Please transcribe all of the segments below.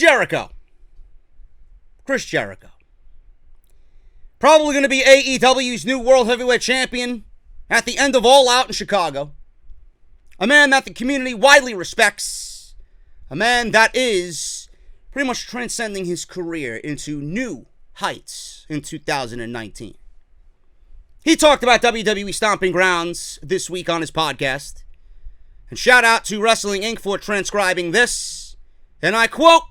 Jericho. Chris Jericho. Probably going to be AEW's new World Heavyweight Champion at the end of All Out in Chicago. A man that the community widely respects. A man that is pretty much transcending his career into new heights in 2019. He talked about WWE Stomping Grounds this week on his podcast. And shout out to Wrestling Inc. for transcribing this. And I quote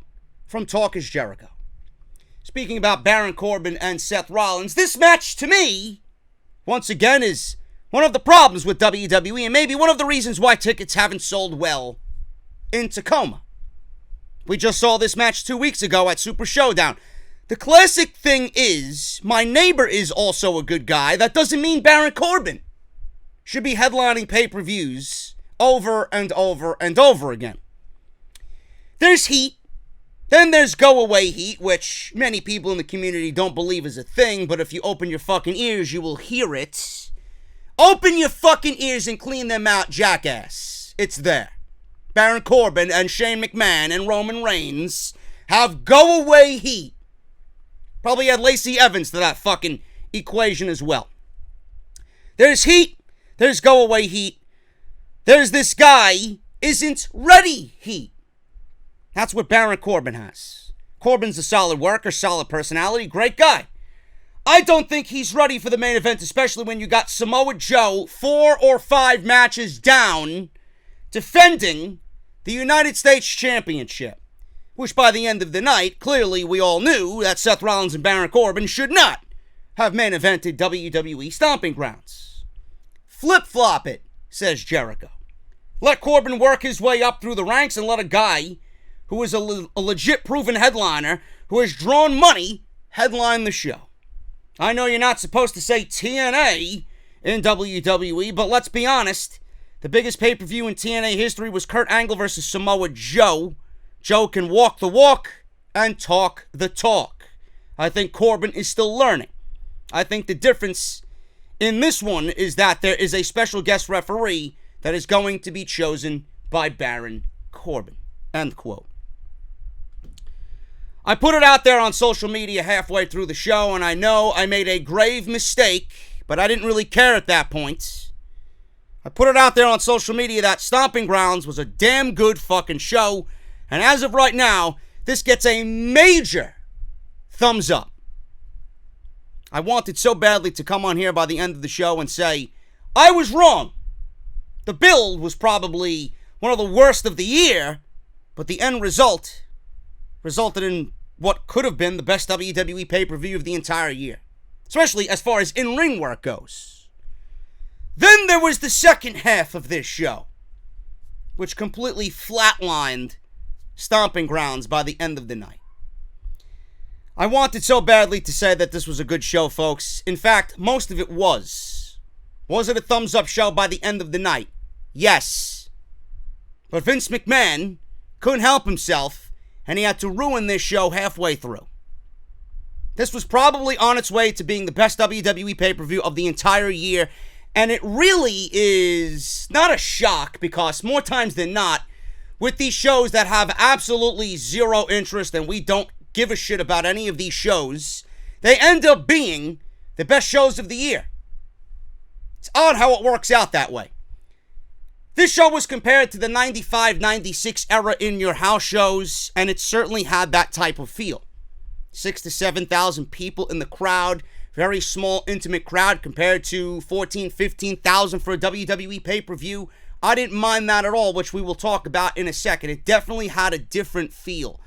from Talk is Jericho. Speaking about Baron Corbin and Seth Rollins, this match to me, once again, is one of the problems with WWE and maybe one of the reasons why tickets haven't sold well in Tacoma. We just saw this match 2 weeks ago at Super Showdown. The classic thing is, my neighbor is also a good guy. That doesn't mean Baron Corbin should be headlining pay-per-views over and over and over again. There's heat. Then there's go-away heat, which many people in the community don't believe is a thing, but if you open your fucking ears, you will hear it. Open your fucking ears and clean them out, jackass. It's there. Baron Corbin and Shane McMahon and Roman Reigns have go-away heat. Probably add Lacey Evans to that fucking equation as well. There's heat. There's go-away heat. There's this guy isn't ready heat. That's what Baron Corbin has. Corbin's a solid worker, solid personality, great guy. I don't think he's ready for the main event, especially when you got Samoa Joe 4 or 5 matches down defending the United States Championship. Which by the end of the night, clearly we all knew that Seth Rollins and Baron Corbin should not have main evented WWE Stomping Grounds. Flip-flop it, says Jericho. Let Corbin work his way up through the ranks and let a guy who is a legit proven headliner who has drawn money headline the show. I know you're not supposed to say TNA in WWE, but let's be honest. The biggest pay-per-view in TNA history was Kurt Angle versus Samoa Joe. Joe can walk the walk and talk the talk. I think Corbin is still learning. I think the difference in this one is that there is a special guest referee that is going to be chosen by Baron Corbin. End quote. I put it out there on social media halfway through the show, and I know I made a grave mistake, but I didn't really care at that point. I put it out there on social media that Stomping Grounds was a damn good fucking show. And as of right now, this gets a major thumbs up. I wanted so badly to come on here by the end of the show and say, I was wrong. The build was probably one of the worst of the year, but the end result resulted in what could have been the best WWE pay-per-view of the entire year, especially as far as in-ring work goes. Then there was the second half of this show, which completely flatlined Stomping Grounds by the end of the night. I wanted so badly to say that this was a good show, folks. In fact, most of it was. Was it a thumbs up show by the end of the night? Yes. But Vince McMahon couldn't help himself, and he had to ruin this show halfway through. This was probably on its way to being the best WWE pay-per-view of the entire year, and it really is not a shock because more times than not, with these shows that have absolutely zero interest and we don't give a shit about any of these shows, they end up being the best shows of the year. It's odd how it works out that way. This show was compared to the 95-96 era in your house shows, and it certainly had that type of feel. 6,000 to 7,000 people in the crowd, very small, intimate crowd compared to 14,000, 15,000 for a WWE pay-per-view. I didn't mind that at all, which we will talk about in a second. It definitely had a different feel.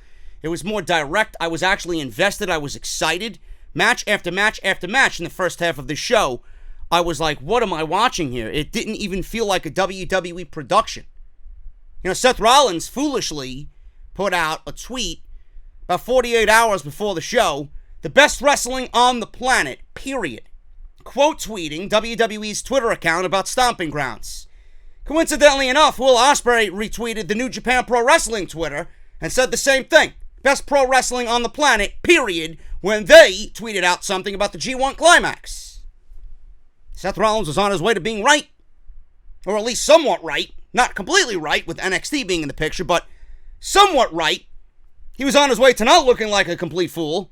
It was more direct. I was actually invested. I was excited. Match after match after match in the first half of the show, I was like, what am I watching here? It didn't even feel like a WWE production. You know, Seth Rollins foolishly put out a tweet about 48 hours before the show, the best wrestling on the planet, period. Quote tweeting WWE's Twitter account about Stomping Grounds. Coincidentally enough, Will Ospreay retweeted the New Japan Pro Wrestling Twitter and said the same thing. Best pro wrestling on the planet, period, when they tweeted out something about the G1 Climax. Seth Rollins was on his way to being right. Or at least somewhat right. Not completely right with NXT being in the picture, but somewhat right He was on his way to not looking like a complete fool.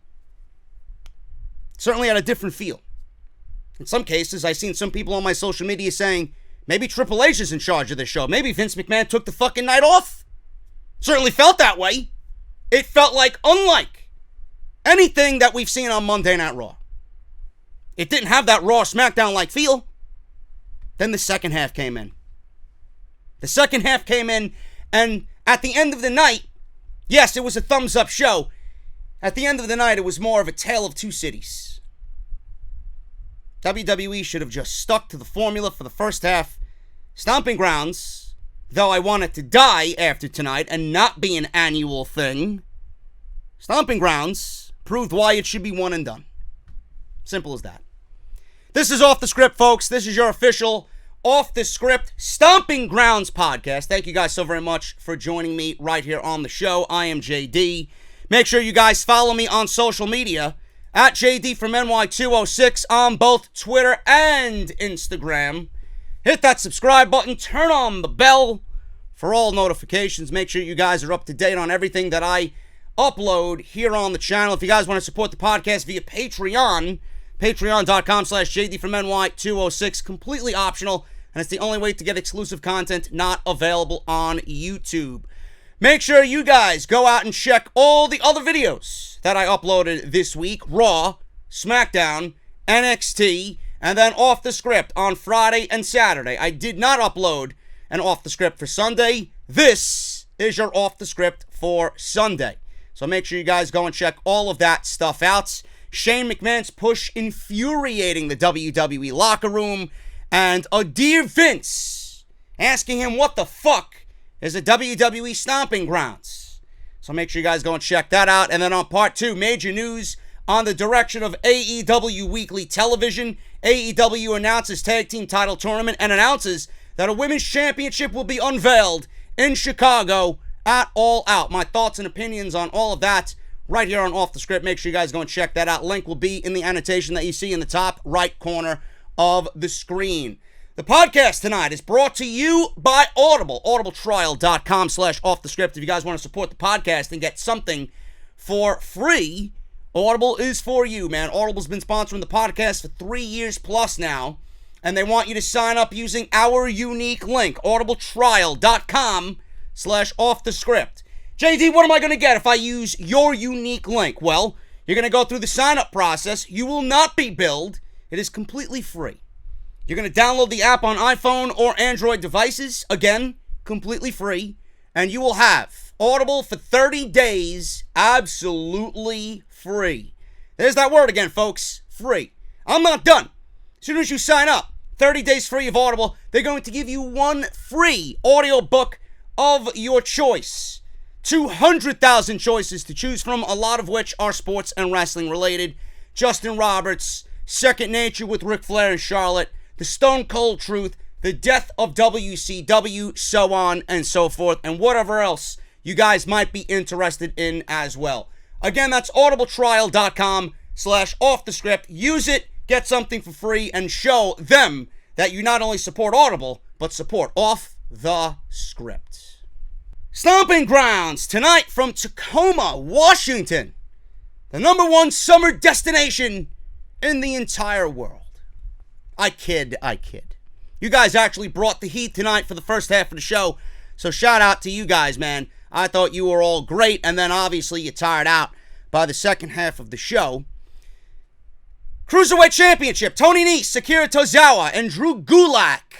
Certainly had a different feel. In some cases, I've seen some people on my social media saying, maybe Triple H is in charge of this show. Maybe Vince McMahon took the fucking night off. Certainly felt that way. It felt like unlike anything that we've seen on Monday Night Raw. It didn't have that Raw SmackDown-like feel. Then the second half came in. The second half came in, and at the end of the night, yes, it was a thumbs-up show. At the end of the night, it was more of a tale of two cities. WWE should have just stuck to the formula for the first half. Stomping Grounds, though I want it to die after tonight and not be an annual thing, Stomping Grounds proved why it should be one and done. Simple as that. This is Off the Script, folks. This is your official Off the Script Stomping Grounds podcast. Thank you guys so very much for joining me right here on the show. I am JD. Make sure you guys follow me on social media at JD from NY206 on both Twitter and Instagram. Hit that subscribe button. Turn on the bell for all notifications. Make sure you guys are up to date on everything that I upload here on the channel. If you guys want to support the podcast via Patreon, patreon.com/JD from NY206, completely optional, and it's the only way to get exclusive content not available on YouTube. Make sure you guys go out and check all the other videos that I uploaded this week. Raw, SmackDown, NXT, and then Off the Script on Friday and Saturday. I did not upload an Off the Script for Sunday. This is your Off the Script for Sunday. So make sure you guys go and check all of that stuff out. Shane McMahon's push infuriating the WWE locker room, and a dear Vince asking him what the fuck is a WWE Stomping Grounds. So make sure you guys go and check that out. And then on part 2, major news on the direction of AEW Weekly Television. AEW announces tag team title tournament and announces that a women's championship will be unveiled in Chicago at All Out. My thoughts and opinions on all of that right here on Off the Script. Make sure you guys go and check that out. Link will be in the annotation that you see in the top right corner of the screen. The podcast tonight is brought to you by Audible. audibletrial.com/offthescript. If you guys want to support the podcast and get something for free, Audible is for you, man. Audible's been sponsoring the podcast for 3 years plus now, and they want you to sign up using our unique link, audibletrial.com/offthescript. JD, what am I going to get if I use your unique link? Well, you're going to go through the sign-up process. You will not be billed. It is completely free. You're going to download the app on iPhone or Android devices. Again, completely free. And you will have Audible for 30 days absolutely free. There's that word again, folks. Free. I'm not done. As soon as you sign up, 30 days free of Audible, they're going to give you one free audiobook of your choice. 200,000 choices to choose from, a lot of which are sports and wrestling related. Justin Roberts, Second Nature with Ric Flair and Charlotte, The Stone Cold Truth, The Death of WCW, so on and so forth, and whatever else you guys might be interested in as well. Again, that's audibletrial.com/offthescript. Use it, get something for free, and show them that you not only support Audible, but support Off the Script. Stomping Grounds tonight from Tacoma, Washington. The #1 summer destination in the entire world. I kid. You guys actually brought the heat tonight for the first half of the show, so shout out to you guys, man. I thought you were all great, and then obviously you tired out by the second half of the show. Cruiserweight Championship, Tony Nese, Akira Tozawa, and Drew Gulak.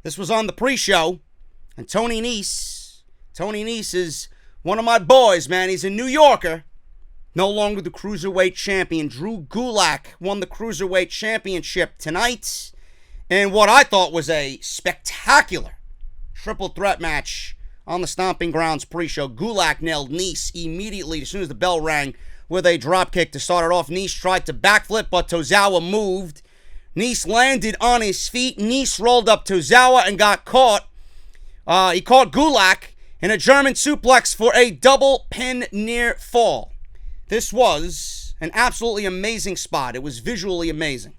This was on the pre-show, and Tony Nese is one of my boys, man. He's a New Yorker. No longer the Cruiserweight Champion. Drew Gulak won the Cruiserweight Championship tonight in what I thought was a spectacular triple threat match on the Stomping Grounds pre-show. Gulak nailed Nese immediately as soon as the bell rang with a dropkick to start it off. Nese tried to backflip, but Tozawa moved. Nese landed on his feet. Nese rolled up Tozawa and got caught. He caught Gulak in a German suplex for a double pin near fall. This was an absolutely amazing spot. It was visually amazing.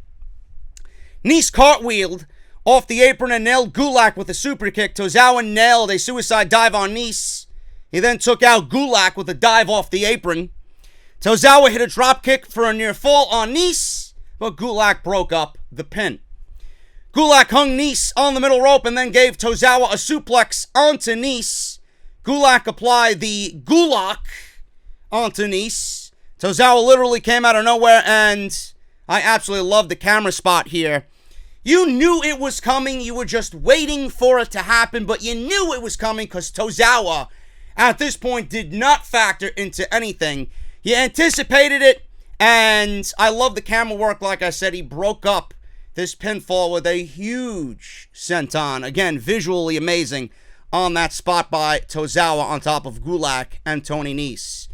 Nese cartwheeled off the apron and nailed Gulak with a super kick. Tozawa nailed a suicide dive on Nese. He then took out Gulak with a dive off the apron. Tozawa hit a drop kick for a near fall on Nese, but Gulak broke up the pin. Gulak hung Nese on the middle rope and then gave Tozawa a suplex onto Nese. Gulak applied the Gulak onto Nese. Tozawa literally came out of nowhere, and I absolutely love the camera spot here. You knew it was coming. You were just waiting for it to happen, but you knew it was coming because Tozawa, at this point, did not factor into anything. He anticipated it, and I love the camera work. Like I said, he broke up this pinfall with a huge senton. Again, visually amazing on that spot by Tozawa on top of Gulak and Tony Nese.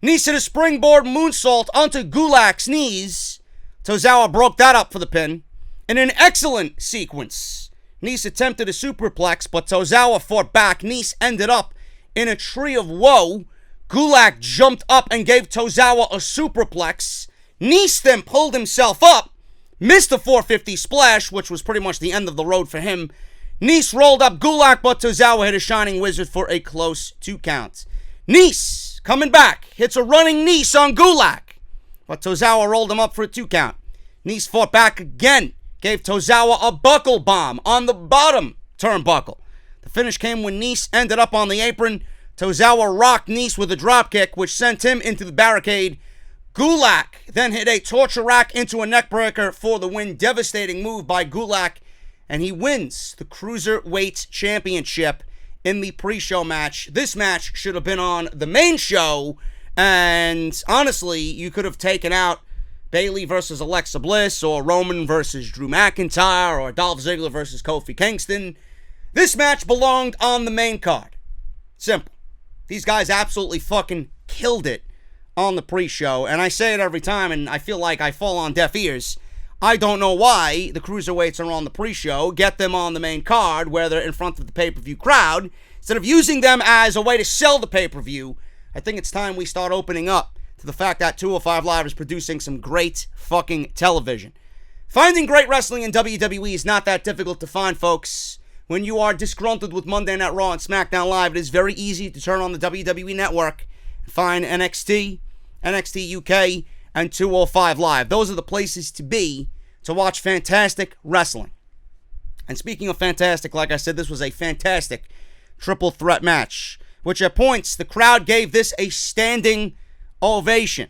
Nese hit a springboard moonsault onto Gulak's knees. Tozawa broke that up for the pin. In an excellent sequence, Nese attempted a superplex, but Tozawa fought back. Nese ended up in a tree of woe. Gulak jumped up and gave Tozawa a superplex. Nese then pulled himself up, missed a 450 splash, which was pretty much the end of the road for him. Nese rolled up Gulak, but Tozawa hit a Shining Wizard for a close 2 count. Nese, coming back, hits a running Nese on Gulak, but Tozawa rolled him up for a 2 count. Nese fought back again, gave Tozawa a buckle bomb on the bottom turnbuckle. The finish came when Nese ended up on the apron. Tozawa rocked Nese with a dropkick, which sent him into the barricade. Gulak then hit a torture rack into a neckbreaker for the win. Devastating move by Gulak, and he wins the Cruiserweight Championship in the pre-show match. This match should have been on the main show, and honestly, you could have taken out Bayley versus Alexa Bliss, or Roman versus Drew McIntyre, or Dolph Ziggler versus Kofi Kingston. This match belonged on the main card. Simple. These guys absolutely fucking killed it on the pre-show, and I say it every time, and I feel like I fall on deaf ears. I don't know why the Cruiserweights are on the pre-show. Get them on the main card, where they're in front of the pay-per-view crowd. Instead of using them as a way to sell the pay-per-view, I think it's time we start opening up to the fact that 205 Live is producing some great fucking television. Finding great wrestling in WWE is not that difficult to find, folks. When you are disgruntled with Monday Night Raw and SmackDown Live, it is very easy to turn on the WWE Network and find NXT, NXT UK, and 205 Live. Those are the places to be to watch fantastic wrestling. And speaking of fantastic, like I said, this was a fantastic triple threat match, which at points the crowd gave this a standing ovation.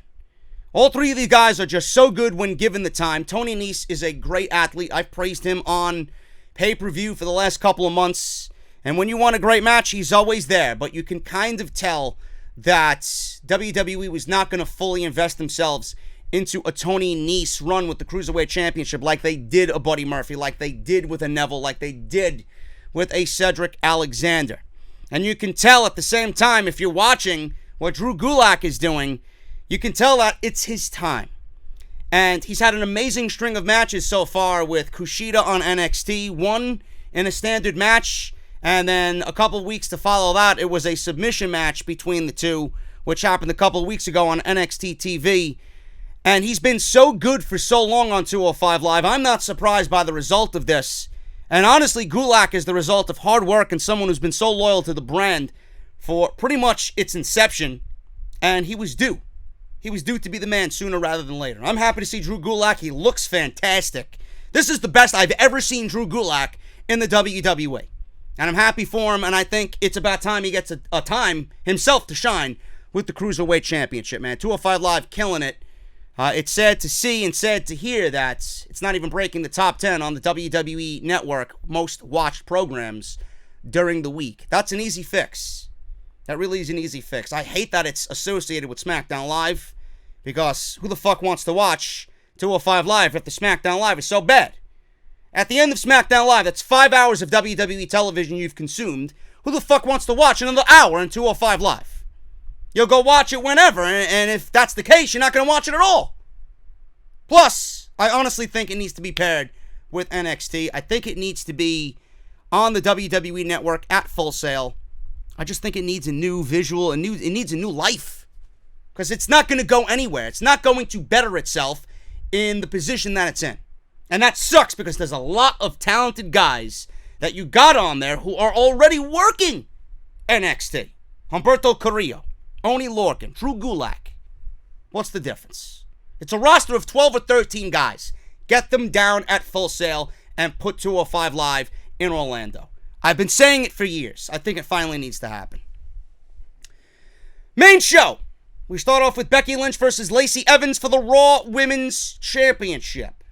All three of these guys are just so good when given the time. Tony Nese is a great athlete. I've praised him on pay-per-view for the last couple of months. And when you want a great match, he's always there. But you can kind of tell that WWE was not going to fully invest themselves into a Tony Nese run with the Cruiserweight Championship like they did a Buddy Murphy, like they did with a Neville, like they did with a Cedric Alexander. And you can tell at the same time, if you're watching what Drew Gulak is doing, you can tell that it's his time. And he's had an amazing string of matches so far with Kushida on NXT. One in a standard match, and then a couple weeks to follow that, it was a submission match between the two, which happened a couple of weeks ago on NXT TV. And he's been so good for so long on 205 Live. I'm not surprised by the result of this. And honestly, Gulak is the result of hard work and someone who's been so loyal to the brand for pretty much its inception. And he was due. He was due to be the man sooner rather than later. I'm happy to see Drew Gulak. He looks fantastic. This is the best I've ever seen Drew Gulak in the WWE. And I'm happy for him, and I think it's about time he gets a time himself to shine with the Cruiserweight Championship, man. 205 Live killing it. It's sad to see and sad to hear that it's not even breaking the top 10 on the WWE Network most watched programs during the week. That's an easy fix. That really is an easy fix. I hate that it's associated with SmackDown Live, because who the fuck wants to watch 205 Live if the SmackDown Live is so bad? At the end of SmackDown Live, that's 5 hours of WWE television you've consumed. Who the fuck wants to watch another hour in 205 Live? You'll go watch it whenever, and if that's the case, you're not going to watch it at all. Plus, I honestly think it needs to be paired with NXT. I think it needs to be on the WWE Network at Full Sail. I just think it needs a new visual, it needs a new life. Because it's not going to go anywhere. It's not going to better itself in the position that it's in. And that sucks, because there's a lot of talented guys that you got on there who are already working NXT. Humberto Carrillo, Oni Lorcan, Drew Gulak. What's the difference? It's a roster of 12 or 13 guys. Get them down at Full Sail and put 205 Live in Orlando. I've been saying it for years. I think it finally needs to happen. Main show. We start off with Becky Lynch versus Lacey Evans for the Raw Women's Championship.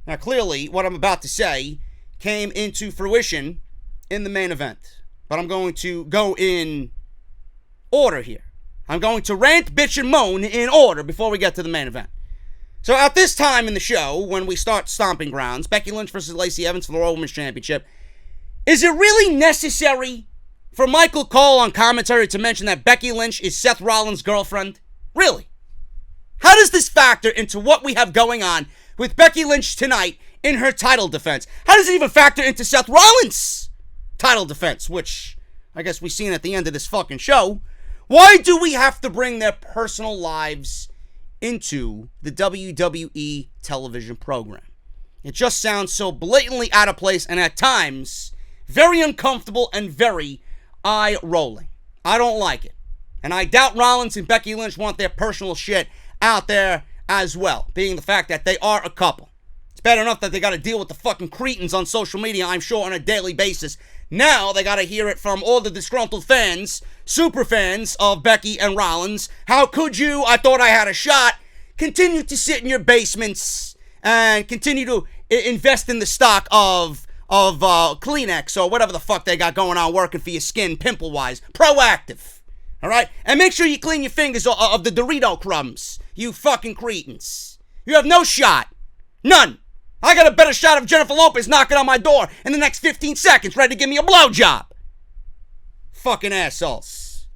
Now, clearly, what I'm about to say came into fruition in the main event. But I'm going to go in order here. I'm going to rant, bitch, and moan in order before we get to the main event. So at this time in the show, when we start Stomping Grounds, Becky Lynch versus Lacey Evans for the Raw Women's Championship, is it really necessary for Michael Cole on commentary to mention that Becky Lynch is Seth Rollins' girlfriend? Really? How does this factor into what we have going on with Becky Lynch tonight in her title defense? How does it even factor into Seth Rollins' title defense, which I guess we've seen at the end of this fucking show? Why do we have to bring their personal lives into the WWE television program? It just sounds so blatantly out of place and at times very uncomfortable and very eye-rolling. I don't like it. And I doubt Rollins and Becky Lynch want their personal shit out there as well, being the fact that they are a couple. It's bad enough that they got to deal with the fucking cretins on social media, I'm sure, on a daily basis. Now they got to hear it from all the disgruntled fans, super fans of Becky and Rollins. How could you? I thought I had a shot. Continue to sit in your basements and continue to invest in the stock of Kleenex or whatever the fuck they got going on working for your skin, pimple-wise. Proactive. All right? And make sure you clean your fingers of the Dorito crumbs, you fucking cretins. You have no shot. None. I got a better shot of Jennifer Lopez knocking on my door in the next 15 seconds, ready to give me a blowjob. Fucking assholes.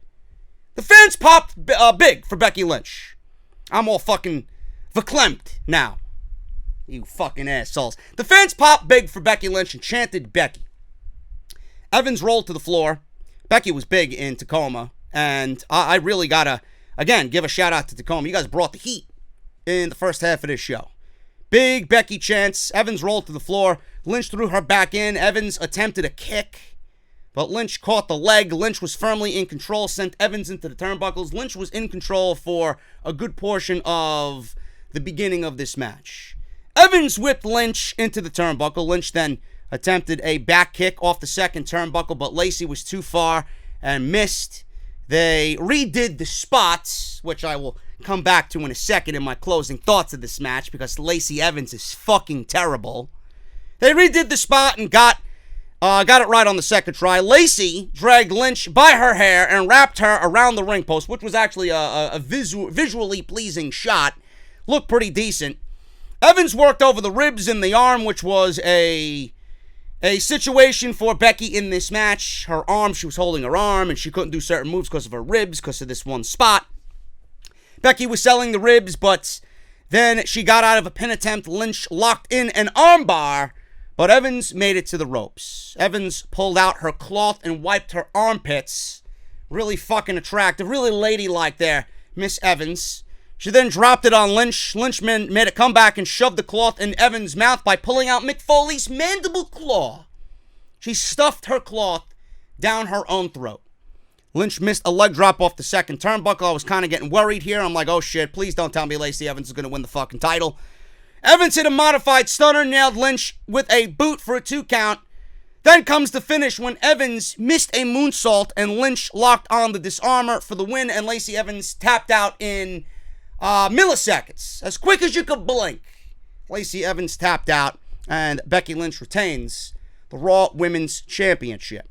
The fans popped big for Becky Lynch. I'm all fucking verklempt now. You fucking assholes. The fans popped big for Becky Lynch and chanted Becky. Evans rolled to the floor. Becky was big in Tacoma. And I really gotta, again, give a shout out to Tacoma. You guys brought the heat in the first half of this show. Big Becky chants. Evans rolled to the floor. Lynch threw her back in. Evans attempted a kick, but Lynch caught the leg. Lynch was firmly in control, sent Evans into the turnbuckles. Lynch was in control for a good portion of the beginning of this match. Evans whipped Lynch into the turnbuckle. Lynch then attempted a back kick off the second turnbuckle, but Lacey was too far and missed. They redid the spots, which I will come back to in a second in my closing thoughts of this match because Lacey Evans is fucking terrible. They redid the spot and got it right on the second try. Lacey dragged Lynch by her hair and wrapped her around the ring post, which was actually a visually pleasing shot. Looked pretty decent. Evans worked over the ribs and the arm, which was a situation for Becky in this match. Her arm, she was holding her arm, and she couldn't do certain moves because of her ribs, because of this one spot. Becky was selling the ribs, but then she got out of a pin attempt. Lynch locked in an armbar, but Evans made it to the ropes. Evans pulled out her cloth and wiped her armpits. Really fucking attractive, really ladylike there, Miss Evans. She then dropped it on Lynch. Lynch made a comeback and shoved the cloth in Evans' mouth by pulling out Mick Foley's mandible claw. She stuffed her cloth down her own throat. Lynch missed a leg drop off the second turnbuckle. I was kind of getting worried here. I'm like, oh shit, please don't tell me Lacey Evans is going to win the fucking title. Evans hit a modified stunner, nailed Lynch with a boot for a 2 count. Then comes the finish when Evans missed a moonsault and Lynch locked on the disarmor for the win, and Lacey Evans tapped out in milliseconds. As quick as you could blink. Lacey Evans tapped out, and Becky Lynch retains the Raw Women's Championship.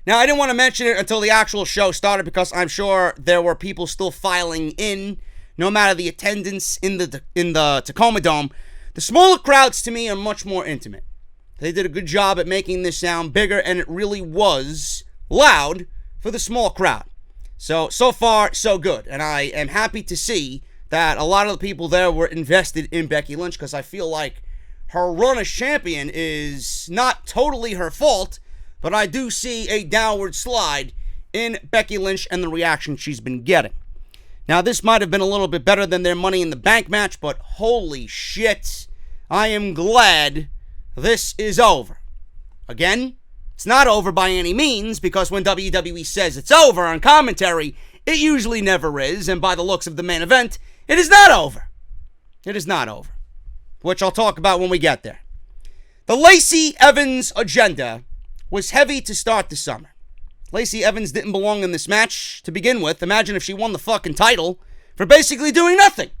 Now, I didn't want to mention it until the actual show started because I'm sure there were people still filing in, no matter the attendance in the Tacoma Dome. The smaller crowds, to me, are much more intimate. They did a good job at making this sound bigger, and it really was loud for the small crowd. So far, so good. And I am happy to see that a lot of the people there were invested in Becky Lynch because I feel like her run as champion is not totally her fault, but I do see a downward slide in Becky Lynch and the reaction she's been getting. Now, this might have been a little bit better than their Money in the Bank match, but holy shit, I am glad this is over. Again, It's not over by any means, because when WWE says it's over on commentary, it usually never is, and by the looks of the main event, it is not over. It is not over, which I'll talk about when we get there. The Lacey Evans agenda was heavy to start the summer. Lacey Evans didn't belong in this match to begin with. Imagine if she won the fucking title for basically doing nothing.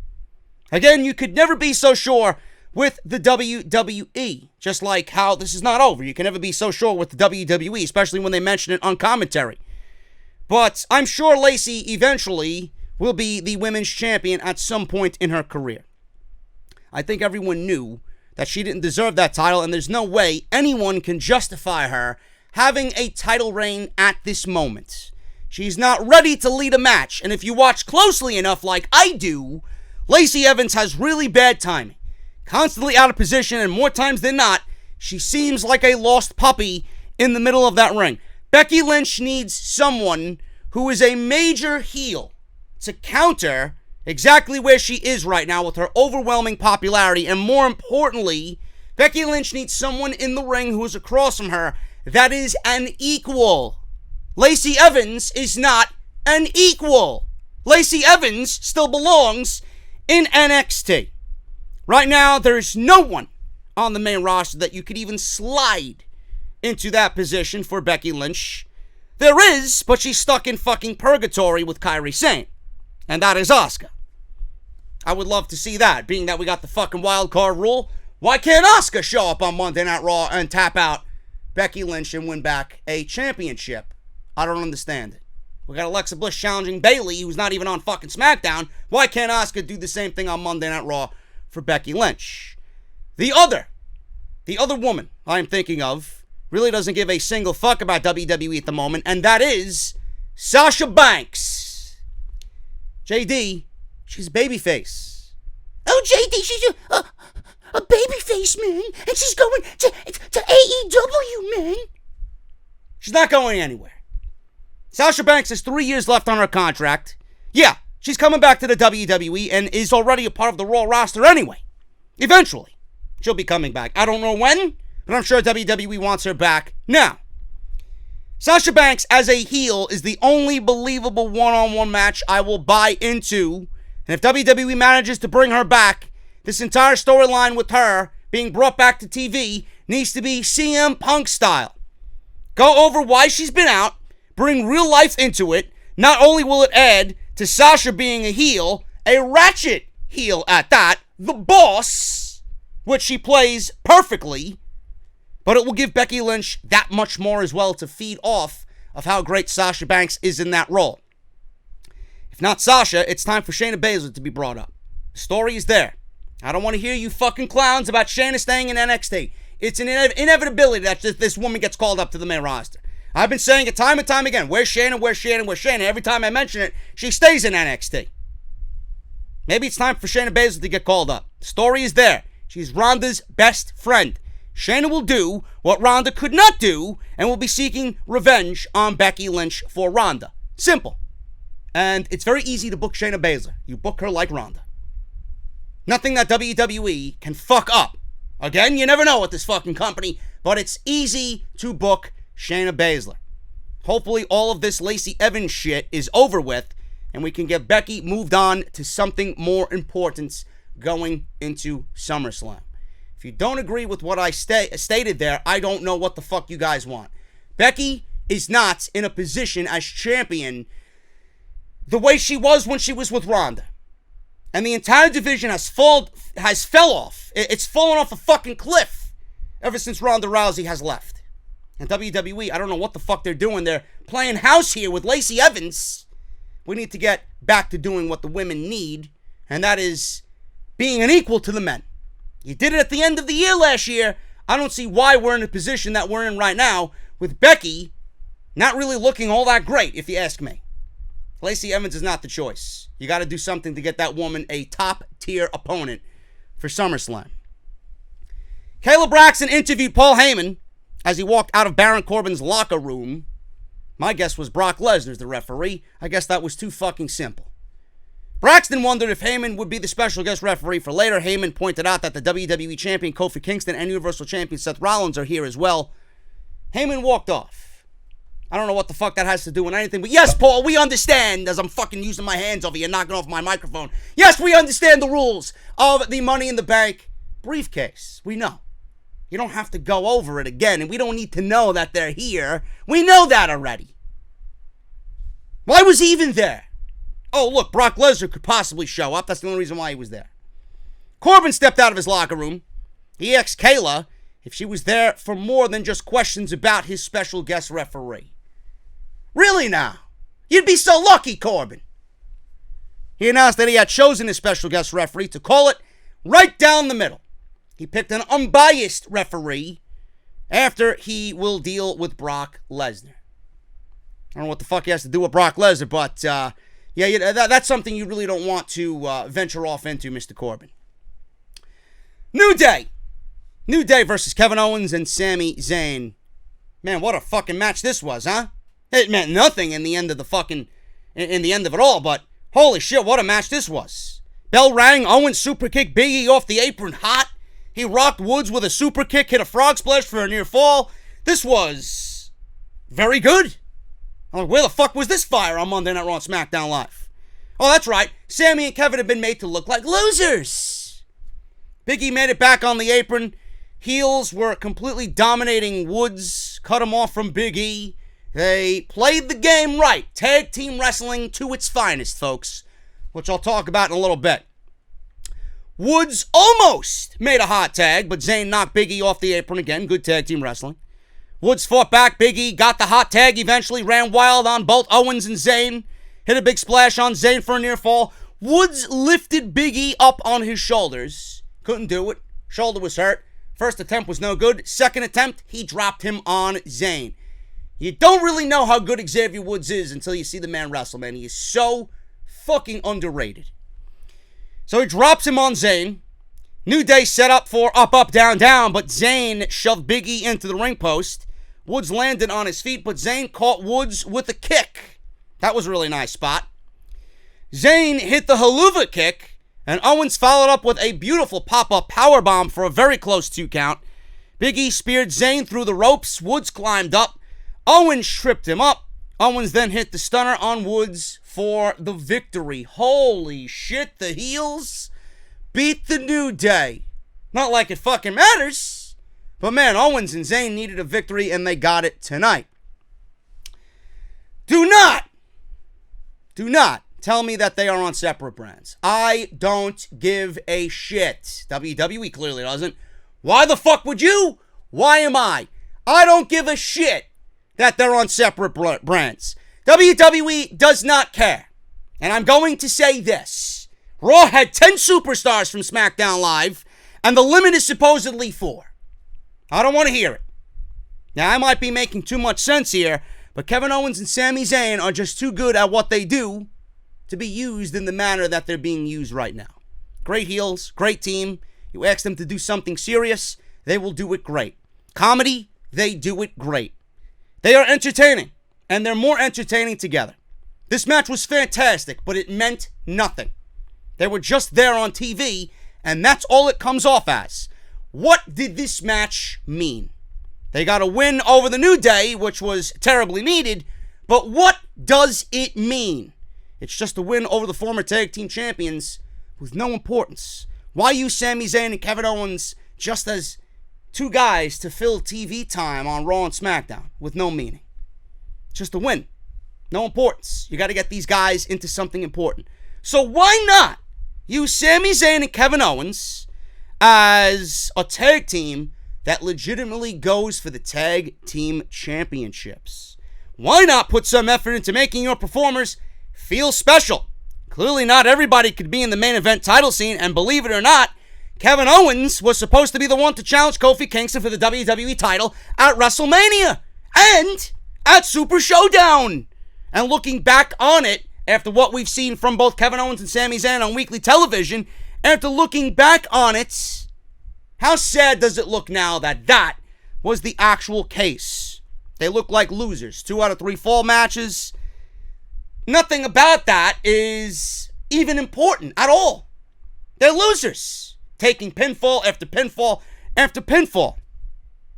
Again, you could never be so sure with the WWE. Just like how this is not over. You can never be so sure with the WWE, especially when they mention it on commentary. But I'm sure Lacey eventually will be the women's champion at some point in her career. I think everyone knew that she didn't deserve that title, and there's no way anyone can justify her having a title reign at this moment. She's not ready to lead a match, and if you watch closely enough like I do, Lacey Evans has really bad timing. Constantly out of position, and more times than not, she seems like a lost puppy in the middle of that ring. Becky Lynch needs someone who is a major heel to counter exactly where she is right now with her overwhelming popularity, and more importantly, Becky Lynch needs someone in the ring who is across from her that is an equal. Lacey Evans is not an equal. Lacey Evans still belongs in NXT. Right now, there is no one on the main roster that you could even slide into that position for Becky Lynch. There is, but she's stuck in fucking purgatory with Kairi Sane. And that is Asuka. I would love to see that, being that we got the fucking wild card rule. Why can't Asuka show up on Monday Night Raw and tap out Becky Lynch and win back a championship? I don't understand it. We got Alexa Bliss challenging Bayley, who's not even on fucking SmackDown. Why can't Asuka do the same thing on Monday Night Raw for Becky Lynch? The other woman I'm thinking of really doesn't give a single fuck about WWE at the moment, and that is Sasha Banks. JD, she's a babyface. Oh, JD, she's a babyface, man, and she's going to AEW, man. She's not going anywhere. Sasha Banks has 3 years left on her contract. Yeah, she's coming back to the WWE and is already a part of the Raw roster anyway. Eventually, she'll be coming back. I don't know when, but I'm sure WWE wants her back now. Sasha Banks as a heel is the only believable one-on-one match I will buy into. And if WWE manages to bring her back, this entire storyline with her being brought back to TV needs to be CM Punk style. Go over why she's been out, bring real life into it. Not only will it add to Sasha being a heel, a ratchet heel at that, the boss, which she plays perfectly, but it will give Becky Lynch that much more as well to feed off of how great Sasha Banks is in that role. If not Sasha, it's time for Shayna Baszler to be brought up. The story is there. I don't want to hear you fucking clowns about Shayna staying in NXT. It's an inevitability that this woman gets called up to the main roster. I've been saying it time and time again. Where's Shayna? Where's Shayna? Where's Shayna? Every time I mention it, she stays in NXT. Maybe it's time for Shayna Baszler to get called up. The story is there. She's Ronda's best friend. Shayna will do what Ronda could not do and will be seeking revenge on Becky Lynch for Ronda. Simple. And it's very easy to book Shayna Baszler. You book her like Ronda. Nothing that WWE can fuck up. Again, you never know with this fucking company, but it's easy to book Shayna Baszler. Hopefully all of this Lacey Evans shit is over with and we can get Becky moved on to something more important going into SummerSlam. If you don't agree with what I stated there, I don't know what the fuck you guys want. Becky is not in a position as champion the way she was when she was with Ronda. And the entire division has fell off. It's fallen off a fucking cliff ever since Ronda Rousey has left. And WWE, I don't know what the fuck they're doing. They're playing house here with Lacey Evans. We need to get back to doing what the women need, and that is being an equal to the men. You did it at the end of the year last year. I don't see why we're in the position that we're in right now with Becky not really looking all that great, if you ask me. Lacey Evans is not the choice. You got to do something to get that woman a top-tier opponent for SummerSlam. Kayla Braxton interviewed Paul Heyman as he walked out of Baron Corbin's locker room. My guess was Brock Lesnar's the referee. I guess that was too fucking simple. Braxton wondered if Heyman would be the special guest referee for later. Heyman pointed out that the WWE Champion Kofi Kingston and Universal Champion Seth Rollins are here as well. Heyman walked off. I don't know what the fuck that has to do with anything, but yes, Paul, we understand, as I'm fucking using my hands over here, knocking off my microphone. Yes, we understand the rules of the Money in the Bank briefcase. We know. You don't have to go over it again, and we don't need to know that they're here. We know that already. Why was he even there? Oh, look, Brock Lesnar could possibly show up. That's the only reason why he was there. Corbin stepped out of his locker room. He asked Kayla if she was there for more than just questions about his special guest referee. Really now? You'd be so lucky, Corbin. He announced that he had chosen his special guest referee to call it right down the middle. He picked an unbiased referee after he will deal with Brock Lesnar. I don't know what the fuck he has to do with Brock Lesnar, but that's something you really don't want to venture off into, Mr. Corbin. New Day. New Day versus Kevin Owens and Sami Zayn. Man, what a fucking match this was, huh? It meant nothing in the end of it all, but holy shit, what a match this was. Bell rang, Owens super kick Big E off the apron hot. He rocked Woods with a super kick, hit a frog splash for a near fall. This was very good. I'm like, where the fuck was this fire on Monday Night Raw and SmackDown Live? Oh, that's right. Sami and Kevin have been made to look like losers. Big E made it back on the apron. Heels were completely dominating Woods. Cut him off from Big E. They played the game right. Tag team wrestling to its finest, folks. Which I'll talk about in a little bit. Woods almost made a hot tag, but Zayn knocked Big E off the apron again. Good tag team wrestling. Woods fought back. Big E got the hot tag eventually. Ran wild on both Owens and Zayn. Hit a big splash on Zayn for a near fall. Woods lifted Big E up on his shoulders. Couldn't do it. Shoulder was hurt. First attempt was no good. Second attempt, he dropped him on Zayn. You don't really know how good Xavier Woods is until you see the man wrestle, man. He is so fucking underrated. So he drops him on Zayn. New Day set up for up, up, down, down, but Zayn shoved Big E into the ring post. Woods landed on his feet, but Zayn caught Woods with a kick. That was a really nice spot. Zayn hit the haluva kick, and Owens followed up with a beautiful pop-up powerbomb for a very close 2 count. Big E speared Zayn through the ropes. Woods climbed up. Owens tripped him up. Owens then hit the stunner on Woods for the victory. Holy shit, the heels beat the New Day. Not like it fucking matters, but man, Owens and Zayn needed a victory and they got it tonight. Do not tell me that they are on separate brands. I don't give a shit. WWE clearly doesn't. Why the fuck would you? Why am I? I don't give a shit that they're on separate brands. WWE does not care. And I'm going to say this. Raw had 10 superstars from SmackDown Live, and the limit is supposedly 4. I don't want to hear it. Now, I might be making too much sense here, but Kevin Owens and Sami Zayn are just too good at what they do to be used in the manner that they're being used right now. Great heels, great team. You ask them to do something serious, they will do it great. Comedy, they do it great. They are entertaining, and they're more entertaining together. This match was fantastic, but it meant nothing. They were just there on TV, and that's all it comes off as. What did this match mean? They got a win over the New Day, which was terribly needed, but what does it mean? It's just a win over the former tag team champions with no importance. Why use Sami Zayn and Kevin Owens just as 2 guys to fill TV time on Raw and SmackDown with no meaning? Just a win. No importance. You got to get these guys into something important. So why not use Sami Zayn and Kevin Owens as a tag team that legitimately goes for the tag team championships? Why not put some effort into making your performers feel special? Clearly not everybody could be in the main event title scene, and believe it or not, Kevin Owens was supposed to be the one to challenge Kofi Kingston for the WWE title at WrestleMania and at Super Showdown. And looking back on it, after what we've seen from both Kevin Owens and Sami Zayn on weekly television, after looking back on it, how sad does it look now that that was the actual case? They look like losers. 2 out of 3 fall matches. Nothing about that is even important at all. They're losers, taking pinfall after pinfall after pinfall.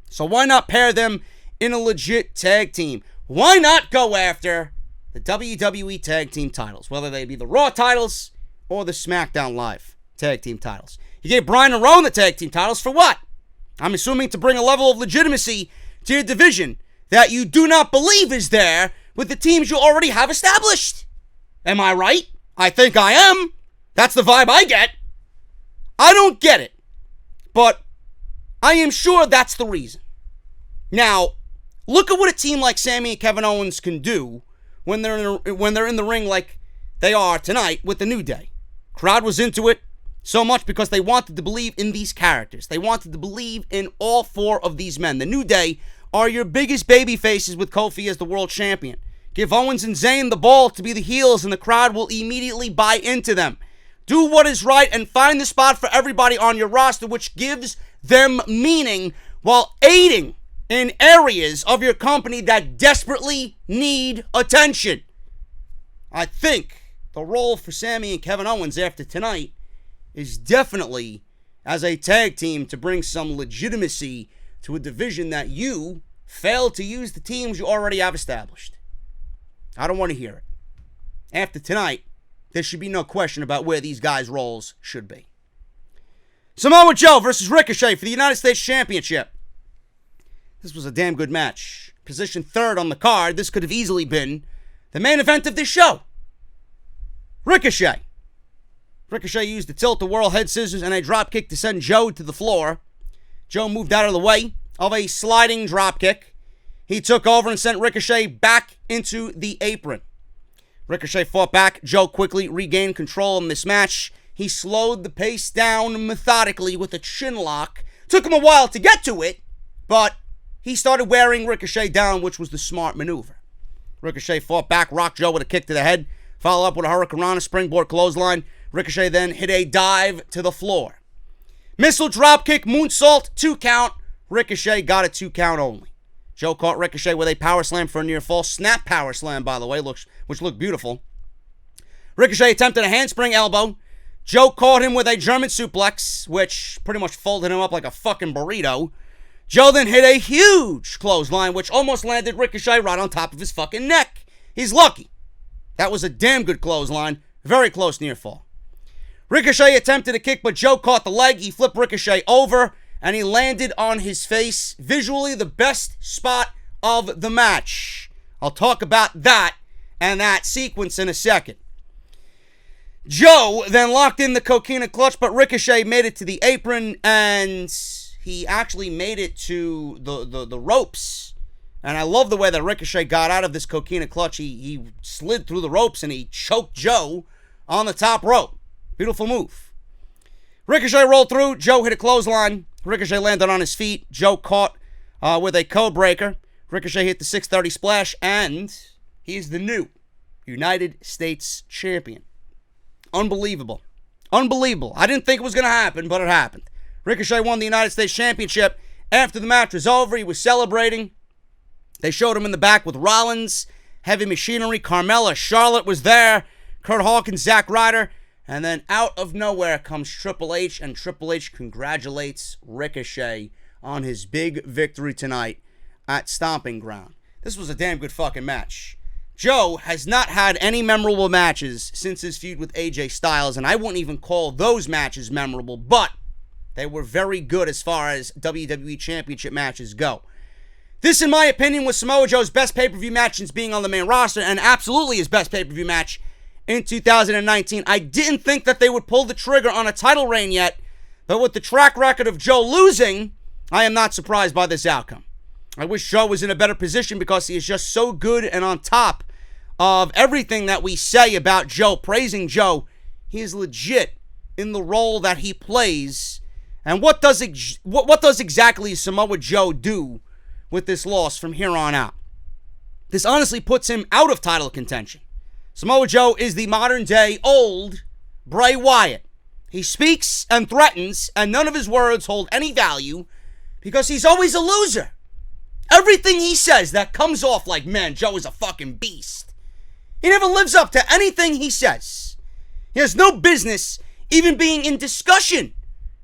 So why not pair them in a legit tag team. Why not go after the WWE tag team titles, whether they be the Raw titles or the SmackDown Live tag team titles? You gave Bryan and Rowan the tag team titles for what? I'm assuming to bring a level of legitimacy to your division that you do not believe is there with the teams you already have established. Am I right? I think I am. That's the vibe I get. I don't get it, but I am sure that's the reason. Now, look at what a team like Sami and Kevin Owens can do when they're in the ring like they are tonight with the New Day. Crowd was into it so much because they wanted to believe in these characters. They wanted to believe in all four of these men. The New Day are your biggest baby faces with Kofi as the world champion. Give Owens and Zayn the ball to be the heels and the crowd will immediately buy into them. Do what is right and find the spot for everybody on your roster which gives them meaning while aiding in areas of your company that desperately need attention. I think the role for Sami and Kevin Owens after tonight is definitely as a tag team to bring some legitimacy to a division that you failed to use the teams you already have established. I don't want to hear it. After tonight, there should be no question about where these guys' roles should be. Samoa Joe versus Ricochet for the United States Championship. This was a damn good match. Positioned third on the card, this could have easily been the main event of this show. Ricochet. Ricochet used the tilt-a-whirl head scissors and a dropkick to send Joe to the floor. Joe moved out of the way of a sliding dropkick. He took over and sent Ricochet back into the apron. Ricochet fought back. Joe quickly regained control in this match. He slowed the pace down methodically with a chin lock. Took him a while to get to it, but he started wearing Ricochet down, which was the smart maneuver. Ricochet fought back, rocked Joe with a kick to the head, followed up with a hurricanrana springboard clothesline. Ricochet then hit a dive to the floor. Missile dropkick, moonsault, 2 count. Ricochet got a 2 count only. Joe caught Ricochet with a power slam for a near fall. Snap power slam, by the way, which looked beautiful. Ricochet attempted a handspring elbow. Joe caught him with a German suplex, which pretty much folded him up like a fucking burrito. Joe then hit a huge clothesline, which almost landed Ricochet right on top of his fucking neck. He's lucky. That was a damn good clothesline. Very close near fall. Ricochet attempted a kick, but Joe caught the leg. He flipped Ricochet over, and he landed on his face. Visually, the best spot of the match. I'll talk about that and that sequence in a second. Joe then locked in the coquina clutch, but Ricochet made it to the apron, and he actually made it to the ropes. And I love the way that Ricochet got out of this coquina clutch. He slid through the ropes, and he choked Joe on the top rope. Beautiful move. Ricochet rolled through. Joe hit a clothesline. Ricochet landed on his feet. Joe caught with a code breaker. Ricochet hit the 630 splash, and he's the new United States Champion. Unbelievable. Unbelievable. I didn't think it was going to happen, but it happened. Ricochet won the United States Championship. After the match was over, he was celebrating. They showed him in the back with Rollins, Heavy Machinery, Carmella, Charlotte was there, Kurt Hawkins, Zack Ryder, and then out of nowhere comes Triple H, and Triple H congratulates Ricochet on his big victory tonight at Stomping Ground. This was a damn good fucking match. Joe has not had any memorable matches since his feud with AJ Styles, and I wouldn't even call those matches memorable, but they were very good as far as WWE Championship matches go. This, in my opinion, was Samoa Joe's best pay-per-view match since being on the main roster, and absolutely his best pay-per-view match in 2019. I didn't think that they would pull the trigger on a title reign yet, but with the track record of Joe losing, I am not surprised by this outcome. I wish Joe was in a better position because he is just so good and on top of everything that we say about Joe, praising Joe. He is legit in the role that he plays. And what does exactly Samoa Joe do with this loss from here on out? This honestly puts him out of title contention. Samoa Joe is the modern day old Bray Wyatt. He speaks and threatens, and none of his words hold any value because he's always a loser. Everything he says that comes off like, man, Joe is a fucking beast. He never lives up to anything he says. He has no business even being in discussion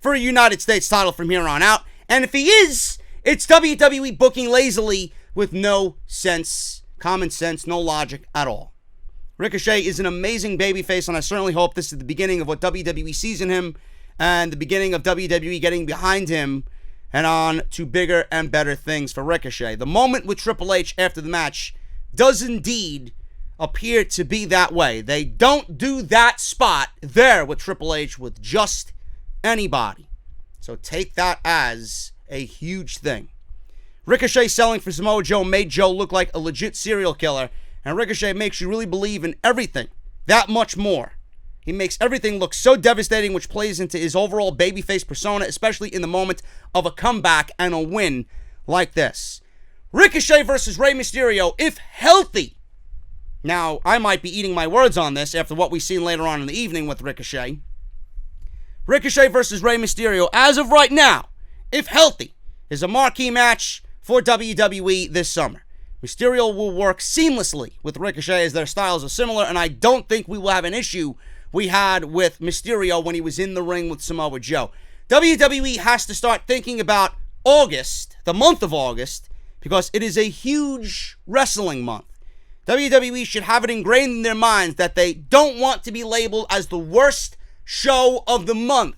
for a United States title from here on out. And if he is, it's WWE booking lazily with no sense, common sense, no logic at all. Ricochet is an amazing babyface, and I certainly hope this is the beginning of what WWE sees in him and the beginning of WWE getting behind him and on to bigger and better things for Ricochet. The moment with Triple H after the match does indeed appear to be that way. They don't do that spot there with Triple H with just anybody. So take that as a huge thing. Ricochet selling for Samoa Joe made Joe look like a legit serial killer, and Ricochet makes you really believe in everything that much more. He makes everything look so devastating, which plays into his overall babyface persona, especially in the moment of a comeback and a win like this. Ricochet versus Rey Mysterio, if healthy. Now, I might be eating my words on this after what we've seen later on in the evening with Ricochet. Ricochet versus Rey Mysterio, as of right now, if healthy, is a marquee match for WWE this summer. Mysterio will work seamlessly with Ricochet as their styles are similar, and I don't think we will have an issue we had with Mysterio when he was in the ring with Samoa Joe. WWE has to start thinking about August, the month of August, because it is a huge wrestling month. WWE should have it ingrained in their minds that they don't want to be labeled as the worst show of the month.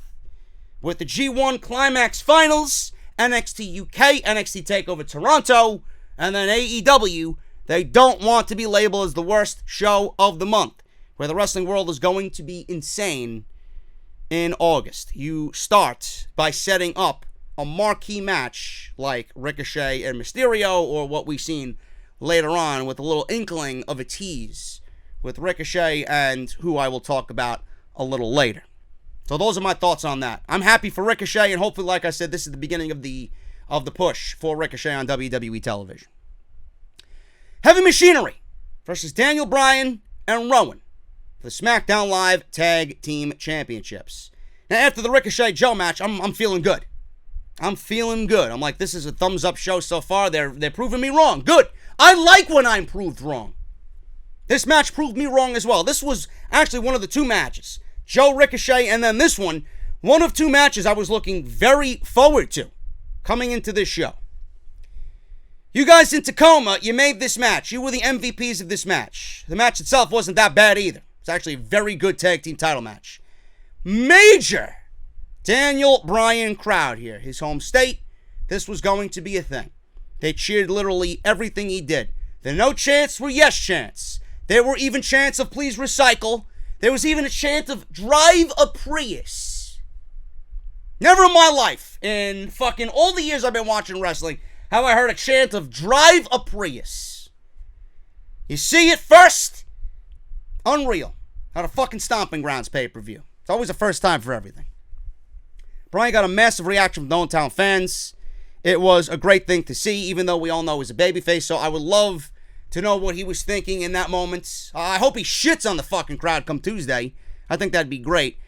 With the G1 Climax Finals, NXT UK, NXT TakeOver Toronto, and then AEW, they don't want to be labeled as the worst show of the month, where the wrestling world is going to be insane in August. You start by setting up a marquee match like Ricochet and Mysterio, or what we've seen later on with a little inkling of a tease with Ricochet and who I will talk about a little later. So those are my thoughts on that. I'm happy for Ricochet, and hopefully, like I said, this is the beginning of the push for Ricochet on WWE television. Heavy Machinery versus Daniel Bryan and Rowan for the SmackDown Live Tag Team Championships. Now, after the Ricochet Joe match, I'm feeling good. I'm feeling good. I'm like, this is a thumbs up show so far. They're proving me wrong. Good. I like when I'm proved wrong. This match proved me wrong as well. This was actually one of the two matches. Joe, Ricochet, and then this one of two matches I was looking very forward to coming into this show. You guys in Tacoma, you made this match. You were the MVPs of this match. The match itself wasn't that bad either. It's actually a very good tag team title match. Major Daniel Bryan crowd here. His home state. This was going to be a thing. They cheered literally everything he did. The no chants were yes chants. There were even chants of please recycle. There was even a chant of drive a Prius. Never in my life, in fucking all the years I've been watching wrestling, have I heard a chant of drive a Prius. You see it first? Unreal. At a fucking Stomping Grounds pay-per-view. It's always a first time for everything. Bryan got a massive reaction from the hometown fans. It was a great thing to see, even though we all know he's a babyface, so I would love to know what he was thinking in that moment. I hope he shits on the fucking crowd come Tuesday. I think that'd be great.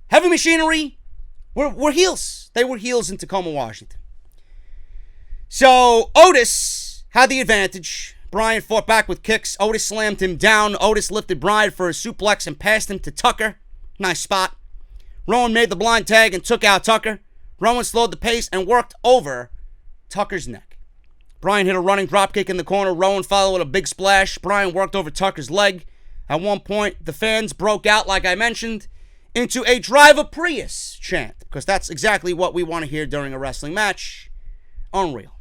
Heavy Machinery were heels. They were heels in Tacoma, Washington. So Otis had the advantage. Bryan fought back with kicks. Otis slammed him down. Otis lifted Bryan for a suplex and passed him to Tucker. Nice spot. Rowan made the blind tag and took out Tucker. Rowan slowed the pace and worked over Tucker's neck. Bryan hit a running dropkick in the corner. Rowan followed with a big splash. Bryan worked over Tucker's leg. At one point, the fans broke out, like I mentioned, into a drive a Prius chant, because that's exactly what we want to hear during a wrestling match. Unreal.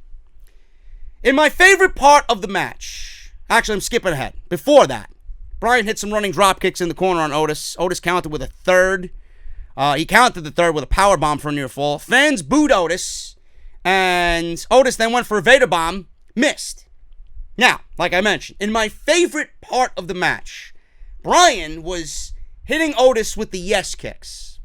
In my favorite part of the match, actually, I'm skipping ahead. Before that, Bryan hit some running dropkicks in the corner on Otis. Otis counted with a third. He counted the third with a powerbomb for a near fall. Fans booed Otis. And Otis then went for a Vader bomb, missed. Now, like I mentioned, in my favorite part of the match, Bryan was hitting Otis with the yes kicks.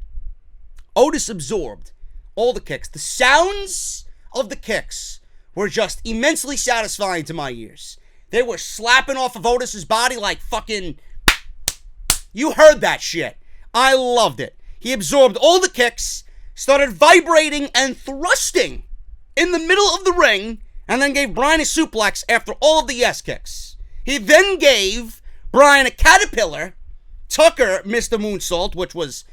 Otis absorbed all the kicks. The sounds of the kicks were just immensely satisfying to my ears. They were slapping off of Otis's body like fucking... You heard that shit. I loved it. He absorbed all the kicks, started vibrating and thrusting in the middle of the ring, and then gave Bryan a suplex after all of the yes kicks. He then gave Bryan a caterpillar. Tucker missed a moonsault, which was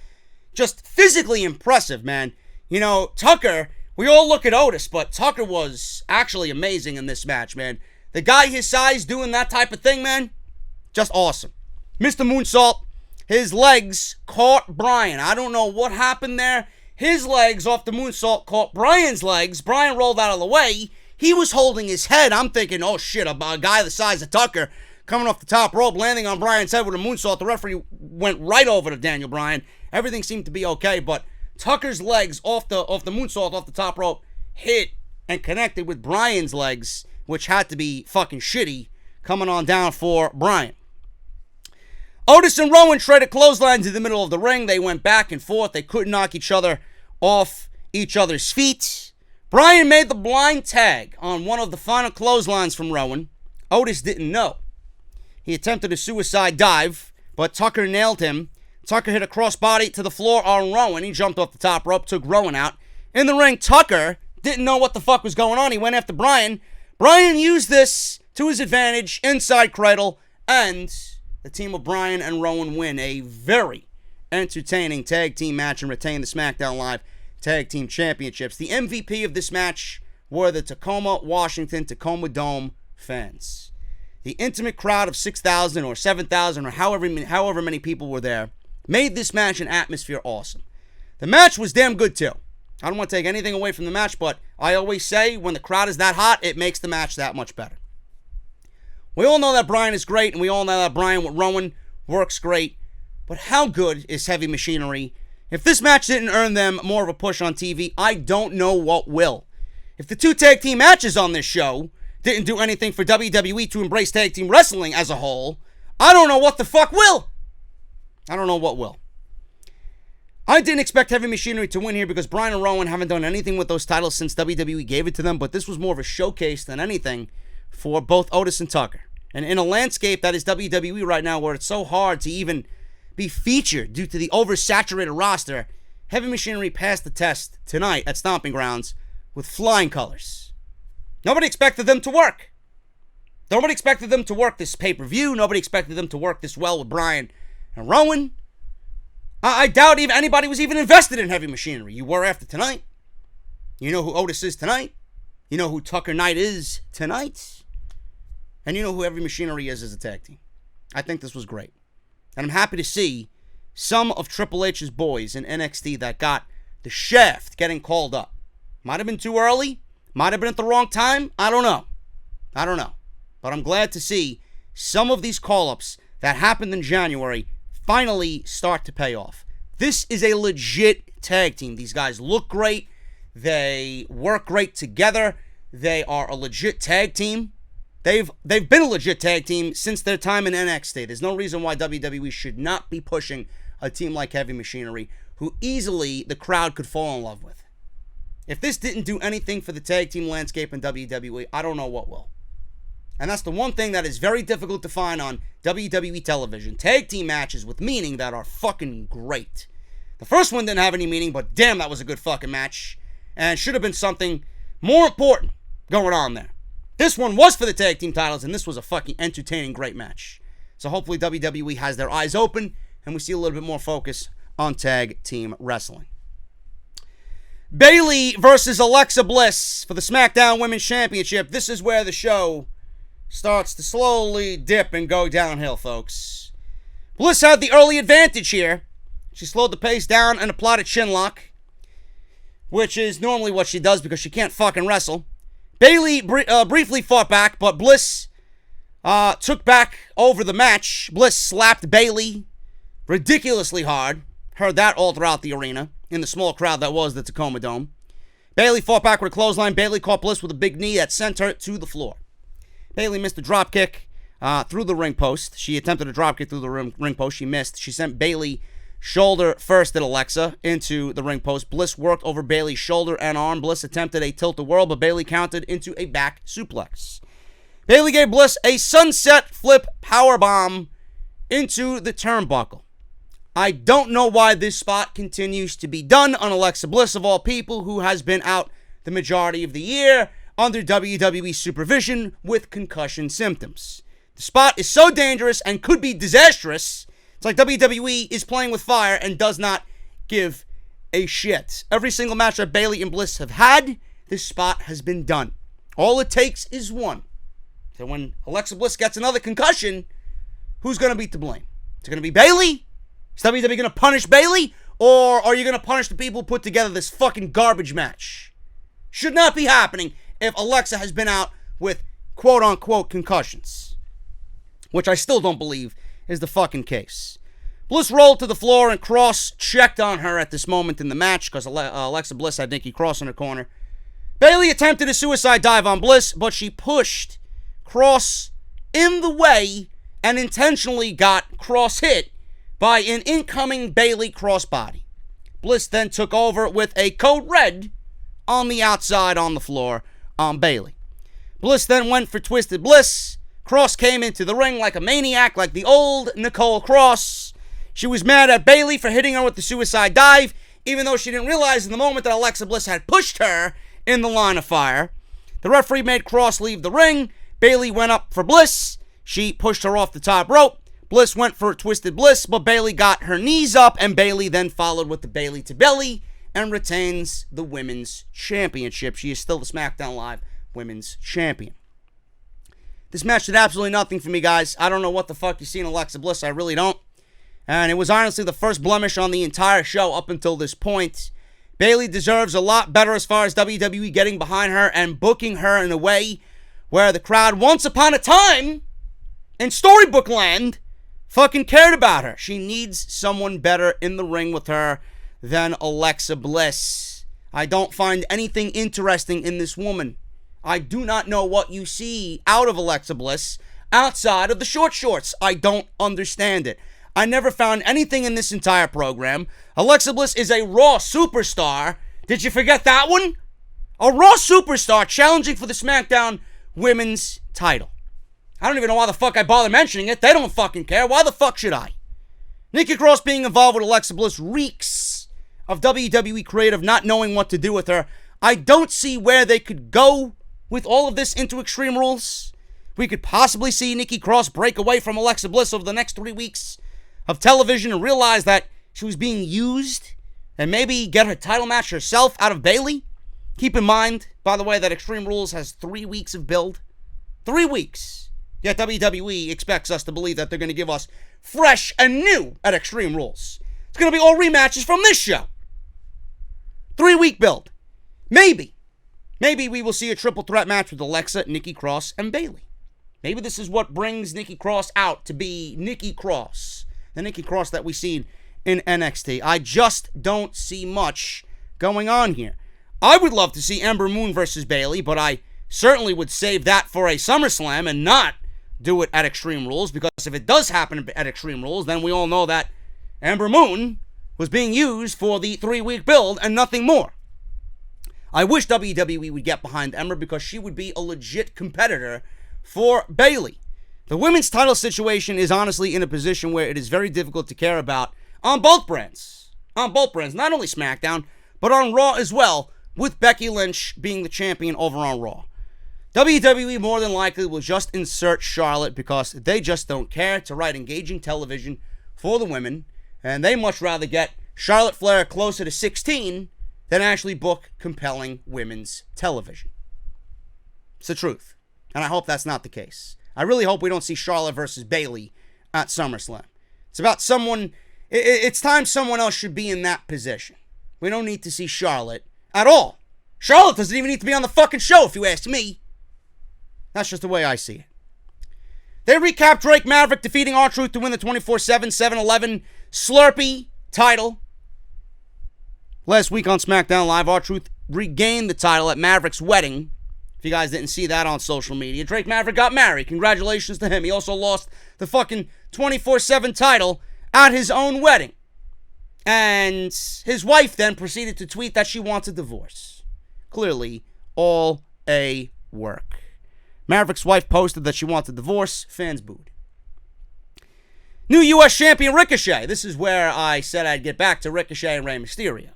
just physically impressive, man. You know, Tucker, we all look at Otis, but Tucker was actually amazing in this match, man. The guy his size doing that type of thing, man, just awesome. Mr. Moonsault, his legs caught Bryan. I don't know what happened there. His legs off the moonsault caught Bryan's legs. Bryan rolled out of the way. He was holding his head. I'm thinking, oh shit, a guy the size of Tucker coming off the top rope, landing on Bryan's head with a moonsault. The referee went right over to Daniel Bryan. Everything seemed to be okay, but Tucker's legs off the moonsault off the top rope hit and connected with Bryan's legs, which had to be fucking shitty coming on down for Bryan. Otis and Rowan traded clotheslines in the middle of the ring. They went back and forth. They couldn't knock each other off each other's feet. Bryan made the blind tag on one of the final clotheslines from Rowan. Otis didn't know. He attempted a suicide dive, but Tucker nailed him. Tucker hit a crossbody to the floor on Rowan. He jumped off the top rope, took Rowan out. In the ring, Tucker didn't know what the fuck was going on. He went after Bryan. Bryan used this to his advantage, inside cradle, and the team of Bryan and Rowan win a very entertaining tag team match and retain the SmackDown Live Tag Team Championships. The MVP of this match were the Tacoma, Washington, Tacoma Dome fans. The intimate crowd of 6,000 or 7,000 or however many people were there made this match an atmosphere awesome. The match was damn good too. I don't want to take anything away from the match, but I always say when the crowd is that hot, it makes the match that much better. We all know that Bryan is great, and we all know that Bryan with Rowan works great, but how good is Heavy Machinery? If this match didn't earn them more of a push on TV, I don't know what will. If the two tag team matches on this show didn't do anything for WWE to embrace tag team wrestling as a whole, I don't know what the fuck will. I don't know what will. I didn't expect Heavy Machinery to win here because Bryan and Rowan haven't done anything with those titles since WWE gave it to them, but this was more of a showcase than anything for both Otis and Tucker. And in a landscape that is WWE right now where it's so hard to even be featured due to the oversaturated roster, Heavy Machinery passed the test tonight at Stomping Grounds with flying colors. Nobody expected them to work. Nobody expected them to work this pay-per-view. Nobody expected them to work this well with Bryan and Rowan. I doubt even anybody was even invested in Heavy Machinery. You were after tonight. You know who Otis is tonight. You know who Tucker Knight is tonight. And you know who Heavy Machinery is as a tag team. I think this was great. And I'm happy to see some of Triple H's boys in NXT that got the shaft getting called up. Might have been too early. Might have been at the wrong time. I don't know. But I'm glad to see some of these call-ups that happened in January finally start to pay off. This is a legit tag team. These guys look great. They work great together. They are a legit tag team. They've been a legit tag team since their time in NXT. There's no reason why WWE should not be pushing a team like Heavy Machinery, who easily the crowd could fall in love with. If this didn't do anything for the tag team landscape in WWE, I don't know what will. And that's the one thing that is very difficult to find on WWE television. Tag team matches with meaning that are fucking great. The first one didn't have any meaning, but damn, that was a good fucking match. And should have been something more important going on there. This one was for the tag team titles, and this was a fucking entertaining, great match. So hopefully WWE has their eyes open, and we see a little bit more focus on tag team wrestling. Bayley versus Alexa Bliss for the SmackDown Women's Championship. This is where the show starts to slowly dip and go downhill, folks. Bliss had the early advantage here. She slowed the pace down and applied a chinlock, which is normally what she does because she can't fucking wrestle. Bayley briefly fought back, but Bliss took back over the match. Bliss slapped Bayley ridiculously hard. Heard that all throughout the arena in the small crowd that was the Tacoma Dome. Bayley fought back with a clothesline. Bayley caught Bliss with a big knee that sent her to the floor. Bayley missed a drop kick through the ring post. She attempted a drop kick through the ring post. She missed. She sent Bayley shoulder first at Alexa into the ring post. Bliss worked over Bayley's shoulder and arm. Bliss attempted a tilt-a-whirl, but Bayley countered into a back suplex. Bayley gave Bliss a sunset flip powerbomb into the turnbuckle. I don't know why this spot continues to be done on Alexa Bliss, of all people, who has been out the majority of the year under WWE supervision with concussion symptoms. The spot is so dangerous and could be disastrous. It's like WWE is playing with fire and does not give a shit. Every single match that Bayley and Bliss have had, this spot has been done. All it takes is one. And when Alexa Bliss gets another concussion, who's going to be to blame? Is it going to be Bayley? Is WWE going to punish Bayley? Or are you going to punish the people who put together this fucking garbage match? Should not be happening if Alexa has been out with quote-unquote concussions. Which I still don't believe is the fucking case. Bliss rolled to the floor and Cross checked on her at this moment in the match because Alexa Bliss had Nikki Cross in her corner. Bayley attempted a suicide dive on Bliss, but she pushed Cross in the way and intentionally got Cross hit by an incoming Bayley crossbody. Bliss then took over with a code red on the outside on the floor on Bayley. Bliss then went for Twisted Bliss. Cross came into the ring like a maniac, like the old Nicole Cross. She was mad at Bayley for hitting her with the suicide dive, even though she didn't realize in the moment that Alexa Bliss had pushed her in the line of fire. The referee made Cross leave the ring. Bayley went up for Bliss. She pushed her off the top rope. Bliss went for Twisted Bliss, but Bayley got her knees up, and Bayley then followed with the Bayley to belly and retains the Women's Championship. She is still the SmackDown Live Women's Champion. This match did absolutely nothing for me, guys. I don't know what the fuck you see in Alexa Bliss. I really don't. And it was honestly the first blemish on the entire show up until this point. Bayley deserves a lot better as far as WWE getting behind her and booking her in a way where the crowd, once upon a time, in storybook land, fucking cared about her. She needs someone better in the ring with her than Alexa Bliss. I don't find anything interesting in this woman. I do not know what you see out of Alexa Bliss outside of the short shorts. I don't understand it. I never found anything in this entire program. Alexa Bliss is a Raw superstar. Did you forget that one? A Raw superstar challenging for the SmackDown Women's title. I don't even know why the fuck I bother mentioning it. They don't fucking care. Why the fuck should I? Nikki Cross being involved with Alexa Bliss reeks of WWE creative not knowing what to do with her. I don't see where they could go with all of this into Extreme Rules. We could possibly see Nikki Cross break away from Alexa Bliss over the next 3 weeks of television and realize that she was being used and maybe get her title match herself out of Bayley. Keep in mind, by the way, that Extreme Rules has 3 weeks of build. 3 weeks. Yet WWE expects us to believe that they're going to give us fresh and new at Extreme Rules. It's going to be all rematches from this show. 3-week build. Maybe we will see a triple threat match with Alexa, Nikki Cross, and Bayley. Maybe this is what brings Nikki Cross out to be Nikki Cross. The Nikki Cross that we've seen in NXT. I just don't see much going on here. I would love to see Ember Moon versus Bayley, but I certainly would save that for a SummerSlam and not do it at Extreme Rules, because if it does happen at Extreme Rules, then we all know that Ember Moon was being used for the 3-week build and nothing more. I wish WWE would get behind Ember because she would be a legit competitor for Bayley. The women's title situation is honestly in a position where it is very difficult to care about on both brands. On both brands, not only SmackDown, but on Raw as well, with Becky Lynch being the champion over on Raw. WWE more than likely will just insert Charlotte because they just don't care to write engaging television for the women, and they much rather get Charlotte Flair closer to 16 than actually book compelling women's television. It's the truth, and I hope that's not the case. I really hope we don't see Charlotte versus Bayley at SummerSlam. It's about someone, it's time someone else should be in that position. We don't need to see Charlotte at all. Charlotte doesn't even need to be on the fucking show, if you ask me. That's just the way I see it. They recap Drake Maverick defeating R-Truth to win the 24/7 7-11 Slurpee title. Last week on SmackDown Live, R-Truth regained the title at Maverick's wedding. If you guys didn't see that on social media, Drake Maverick got married. Congratulations to him. He also lost the fucking 24/7 title at his own wedding. And his wife then proceeded to tweet that she wants a divorce. Clearly, all a work. Maverick's wife posted that she wants a divorce. Fans booed. New U.S. Champion Ricochet. This is where I said I'd get back to Ricochet and Rey Mysterio.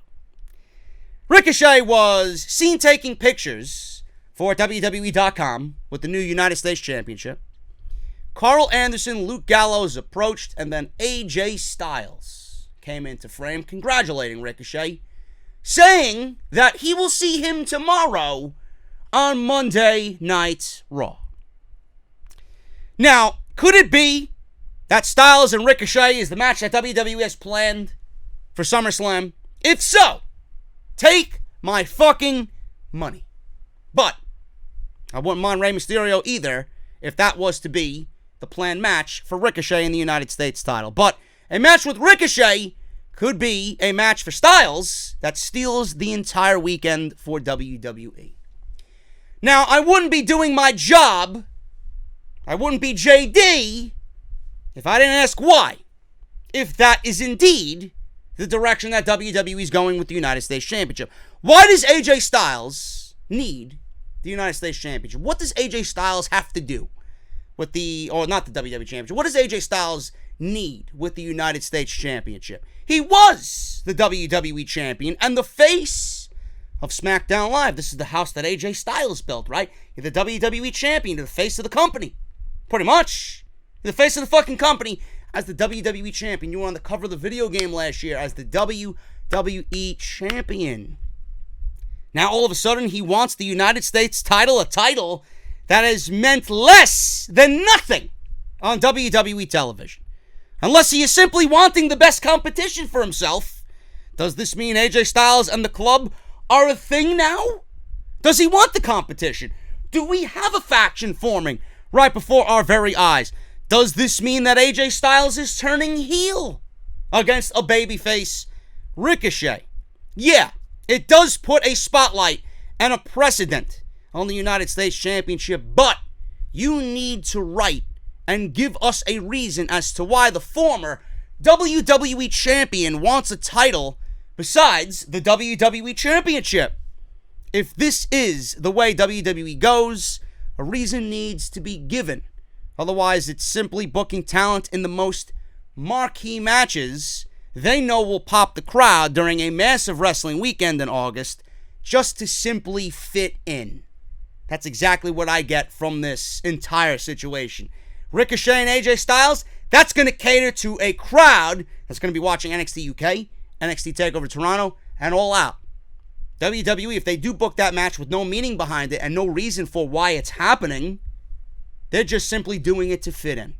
Ricochet was seen taking pictures for WWE.com with the new United States Championship. Carl Anderson, Luke Gallows approached, and then AJ Styles came into frame congratulating Ricochet, saying that he will see him tomorrow on Monday Night Raw. Now, could it be that Styles and Ricochet is the match that WWE has planned for SummerSlam? If so, take my fucking money. But I wouldn't mind Rey Mysterio either if that was to be the planned match for Ricochet in the United States title. But a match with Ricochet could be a match for Styles that steals the entire weekend for WWE. Now, I wouldn't be doing my job, I wouldn't be JD, if I didn't ask why. If that is indeed the direction that WWE is going with the United States Championship. Why does AJ Styles need the United States Championship? What does AJ Styles have to do with not the WWE Championship. What does AJ Styles need with the United States Championship? He was the WWE Champion and the face of SmackDown Live. This is the house that AJ Styles built, right? You're the WWE Champion, you're the face of the company. Pretty much. You're the face of the fucking company as the WWE Champion. You were on the cover of the video game last year as the WWE Champion. Now, all of a sudden, he wants the United States title, a title that has meant less than nothing on WWE television. Unless he is simply wanting the best competition for himself. Does this mean AJ Styles and the club are a thing now? Does he want the competition? Do we have a faction forming right before our very eyes? Does this mean that AJ Styles is turning heel against a babyface Ricochet? Yeah, it does put a spotlight and a precedent on the United States Championship, but you need to write and give us a reason as to why the former WWE Champion wants a title besides the WWE Championship. If this is the way WWE goes, a reason needs to be given. Otherwise, it's simply booking talent in the most marquee matches they know will pop the crowd during a massive wrestling weekend in August just to simply fit in. That's exactly what I get from this entire situation. Ricochet and AJ Styles, that's going to cater to a crowd that's going to be watching NXT UK, NXT TakeOver Toronto, and All Out. WWE, if they do book that match with no meaning behind it and no reason for why it's happening, they're just simply doing it to fit in.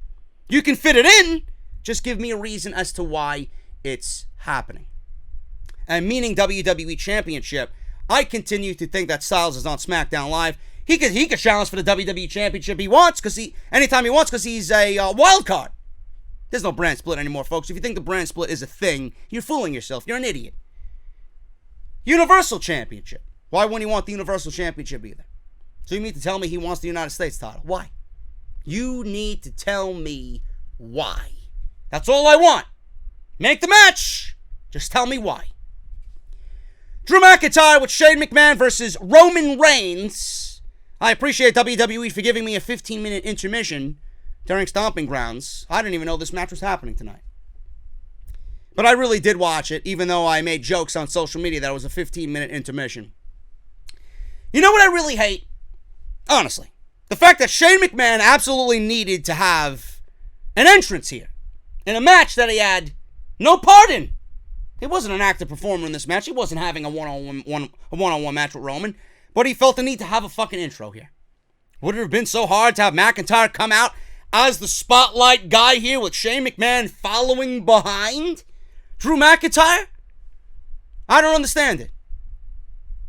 You can fit it in, just give me a reason as to why it's happening. And meaning WWE Championship, I continue to think that Styles is on SmackDown Live. He could challenge for the WWE Championship anytime he wants because he's a wild card. There's no brand split anymore, folks. If you think the brand split is a thing, you're fooling yourself. You're an idiot. Universal Championship. Why wouldn't he want the Universal Championship either? So you mean to tell me he wants the United States title? Why? You need to tell me why. That's all I want. Make the match. Just tell me why. Drew McIntyre with Shane McMahon versus Roman Reigns. I appreciate WWE for giving me a 15-minute intermission during Stomping Grounds. I didn't even know this match was happening tonight. But I really did watch it, even though I made jokes on social media that it was a 15-minute intermission. You know what I really hate? Honestly. The fact that Shane McMahon absolutely needed to have an entrance here in a match that he had no part in. He wasn't an active performer in this match. He wasn't having a one-on-one match with Roman. But he felt the need to have a fucking intro here. Would it have been so hard to have McIntyre come out as the spotlight guy here with Shane McMahon following behind Drew McIntyre? I don't understand it.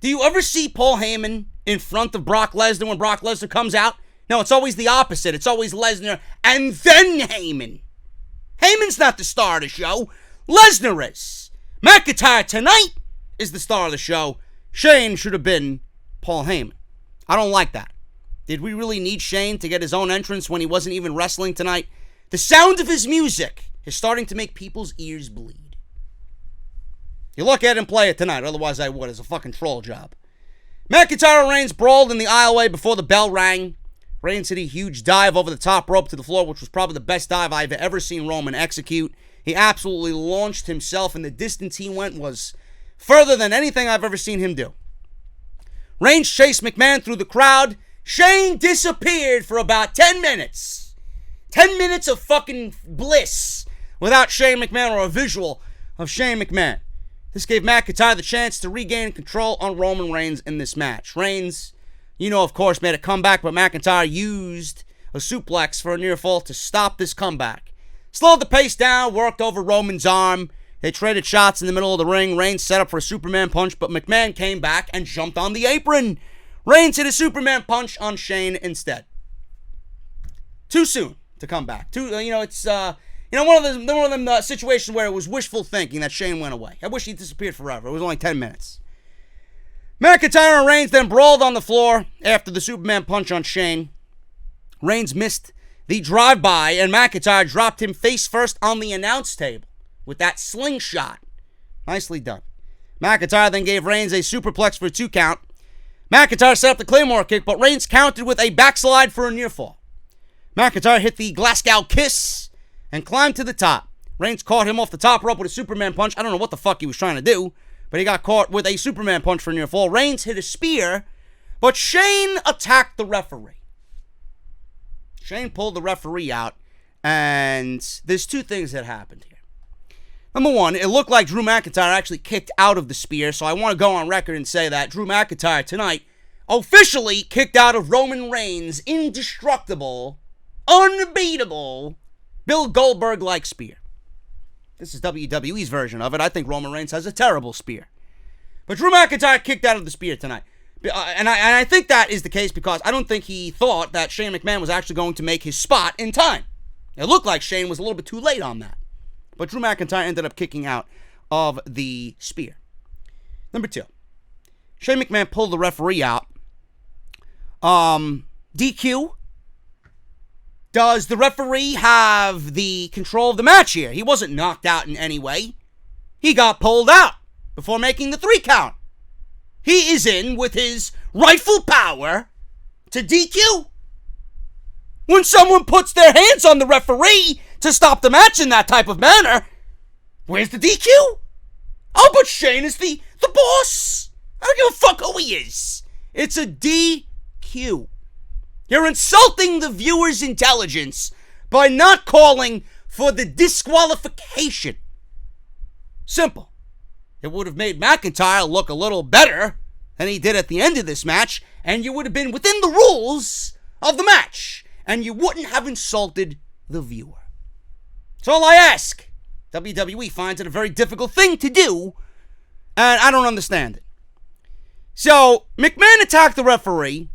Do you ever see Paul Heyman in front of Brock Lesnar when Brock Lesnar comes out? No, it's always the opposite. It's always Lesnar and then Heyman. Heyman's not the star of the show. Lesnar is. McIntyre tonight is the star of the show. Shane should have been Paul Heyman. I don't like that. Did we really need Shane to get his own entrance when he wasn't even wrestling tonight? The sound of his music is starting to make people's ears bleed. You look at him play it tonight, otherwise I would. It's a fucking troll job. McIntyre and Reigns brawled in the aisleway before the bell rang. Reigns hit a huge dive over the top rope to the floor, which was probably the best dive I've ever seen Roman execute. He absolutely launched himself, and the distance he went was further than anything I've ever seen him do. Reigns chased McMahon through the crowd. Shane disappeared for about 10 minutes. 10 minutes of fucking bliss without Shane McMahon or a visual of Shane McMahon. This gave McIntyre the chance to regain control on Roman Reigns in this match. Reigns, of course, made a comeback, but McIntyre used a suplex for a near fall to stop this comeback. Slowed the pace down, worked over Roman's arm. They traded shots in the middle of the ring. Reigns set up for a Superman punch, but McMahon came back and jumped on the apron. Reigns hit a Superman punch on Shane instead. Too soon to come back. It's one of them situations where it was wishful thinking that Shane went away. I wish he disappeared forever. It was only 10 minutes. McIntyre and Reigns then brawled on the floor after the Superman punch on Shane. Reigns missed the drive-by, and McIntyre dropped him face first on the announce table with that slingshot. Nicely done. McIntyre then gave Reigns a superplex for a 2 count. McIntyre set up the Claymore kick, but Reigns countered with a backslide for a near fall. McIntyre hit the Glasgow kiss and climbed to the top. Reigns caught him off the top rope with a Superman punch. I don't know what the fuck he was trying to do, but he got caught with a Superman punch for a near fall. Reigns hit a spear, but Shane attacked the referee. Shane pulled the referee out, and there's 2 things that happened here. Number 1, it looked like Drew McIntyre actually kicked out of the spear, so I want to go on record and say that Drew McIntyre tonight officially kicked out of Roman Reigns' indestructible, unbeatable, Bill Goldberg-like spear. This is WWE's version of it. I think Roman Reigns has a terrible spear. But Drew McIntyre kicked out of the spear tonight. And I think that is the case because I don't think he thought that Shane McMahon was actually going to make his spot in time. It looked like Shane was a little bit too late on that. But Drew McIntyre ended up kicking out of the spear. Number 2. Shane McMahon pulled the referee out. DQ. Does the referee have the control of the match here? He wasn't knocked out in any way. He got pulled out before making the 3 count. He is in with his rightful power to DQ. When someone puts their hands on the referee to stop the match in that type of manner, where's the DQ? Oh, but Shane is the boss. I don't give a fuck who he is. It's a DQ. You're insulting the viewer's intelligence by not calling for the disqualification. Simple. It would have made McIntyre look a little better than he did at the end of this match, and you would have been within the rules of the match, and you wouldn't have insulted the viewer. That's all I ask. WWE finds it a very difficult thing to do, and I don't understand it. So, McMahon attacked the referee.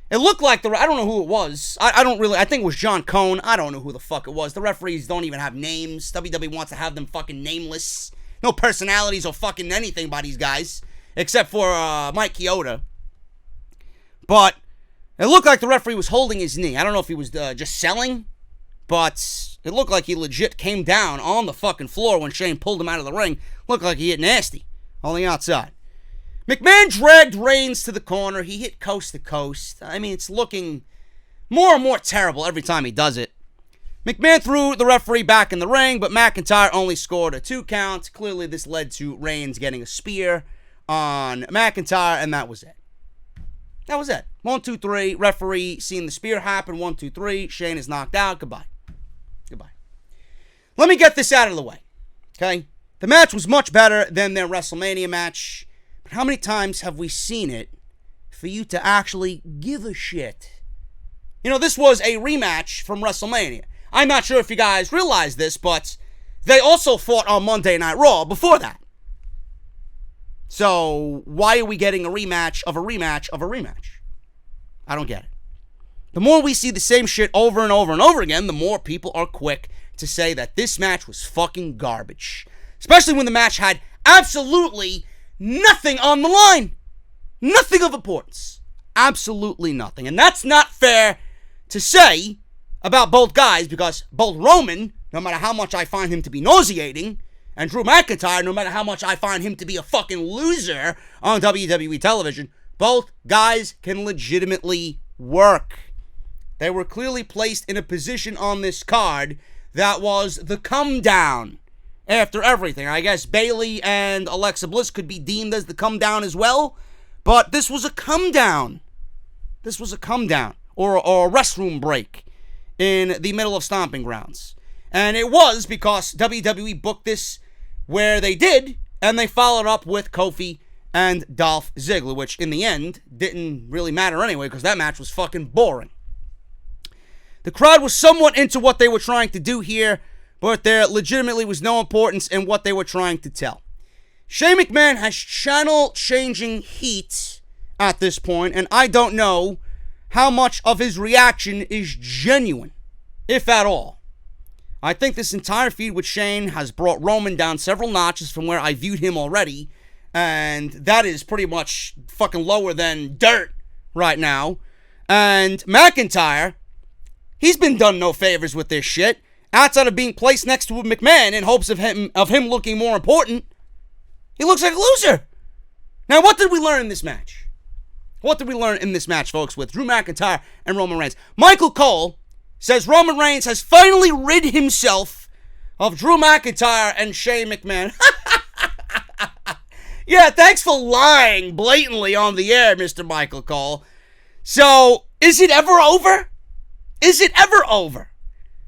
It looked like I don't know who it was. I think it was John Cone. I don't know who the fuck it was. The referees don't even have names. WWE wants to have them fucking nameless. No personalities or fucking anything by these guys, except for Mike Chioda. But it looked like the referee was holding his knee. I don't know if he was just selling, but it looked like he legit came down on the fucking floor when Shane pulled him out of the ring. Looked like he hit nasty on the outside. McMahon dragged Reigns to the corner. He hit coast to coast. I mean, it's looking more and more terrible every time he does it. McMahon threw the referee back in the ring, but McIntyre only scored a 2 count. Clearly, this led to Reigns getting a spear on McIntyre, and that was it. That was it. 1, 2, 3. Referee seeing the spear happen. 1, 2, 3. Shane is knocked out. Goodbye. Goodbye. Let me get this out of the way. Okay? The match was much better than their WrestleMania match. But how many times have we seen it for you to actually give a shit? You know, this was a rematch from WrestleMania. I'm not sure if you guys realize this, but they also fought on Monday Night Raw before that. So, why are we getting a rematch of a rematch of a rematch? I don't get it. The more we see the same shit over and over and over again, the more people are quick to say that this match was fucking garbage. Especially when the match had absolutely nothing on the line. Nothing of importance. Absolutely nothing. And that's not fair to say about both guys, because both Roman, no matter how much I find him to be nauseating, and Drew McIntyre, no matter how much I find him to be a fucking loser on WWE television, both guys can legitimately work. They were clearly placed in a position on this card that was the come down after everything. I guess Bayley and Alexa Bliss could be deemed as the come down as well, but this was a come down. This was a come down, or a restroom break in the middle of Stomping Grounds. And it was because WWE booked this where they did, and they followed up with Kofi and Dolph Ziggler, which in the end didn't really matter anyway, because that match was fucking boring. The crowd was somewhat into what they were trying to do here, but there legitimately was no importance in what they were trying to tell. Shane McMahon has channel-changing heat at this point, and I don't know how much of his reaction is genuine, if at all. I think this entire feud with Shane has brought Roman down several notches from where I viewed him already, and that is pretty much fucking lower than dirt right now. And McIntyre, he's been done no favors with this shit, outside of being placed next to McMahon in hopes of him looking more important. He looks like a loser. Now, what did we learn in this match? What did we learn in this match, folks, with Drew McIntyre and Roman Reigns? Michael Cole says Roman Reigns has finally rid himself of Drew McIntyre and Shane McMahon. Yeah, thanks for lying blatantly on the air, Mr. Michael Cole. So, is it ever over? Is it ever over?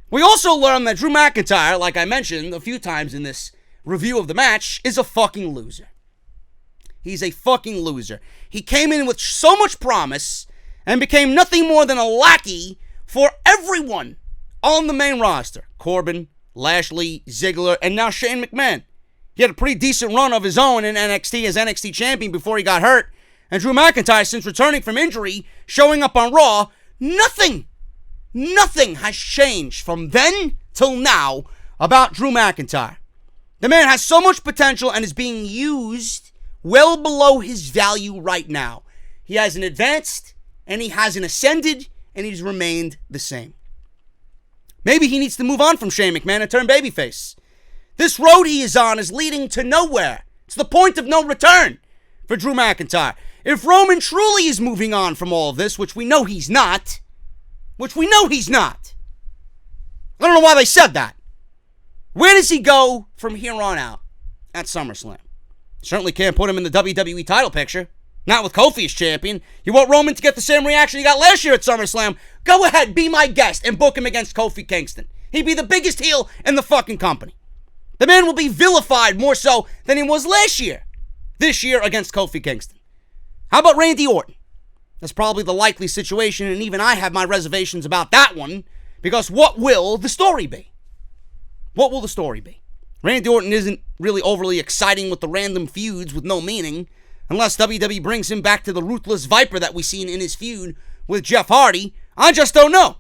We also learned that Drew McIntyre, like I mentioned a few times in this review of the match, is a fucking loser. He's a fucking loser. He came in with so much promise and became nothing more than a lackey for everyone on the main roster. Corbin, Lashley, Ziggler, and now Shane McMahon. He had a pretty decent run of his own in NXT as NXT champion before he got hurt. And Drew McIntyre, since returning from injury, showing up on Raw, nothing has changed from then till now about Drew McIntyre. The man has so much potential and is being used well below his value right now. He hasn't advanced, and he hasn't ascended, and he's remained the same. Maybe he needs to move on from Shane McMahon and turn babyface. This road he is on is leading to nowhere. It's the point of no return for Drew McIntyre. If Roman truly is moving on from all of this, which we know he's not, I don't know why they said that. Where does he go from here on out at SummerSlam? Certainly can't put him in the WWE title picture. Not with Kofi as champion. You want Roman to get the same reaction he got last year at SummerSlam? Go ahead, be my guest, and book him against Kofi Kingston. He'd be the biggest heel in the fucking company. The man will be vilified more so than he was last year. This year against Kofi Kingston. How about Randy Orton? That's probably the likely situation, and even I have my reservations about that one, because what will the story be? What will the story be? Randy Orton isn't really overly exciting with the random feuds with no meaning, unless WWE brings him back to the ruthless Viper that we've seen in his feud with Jeff Hardy. I just don't know.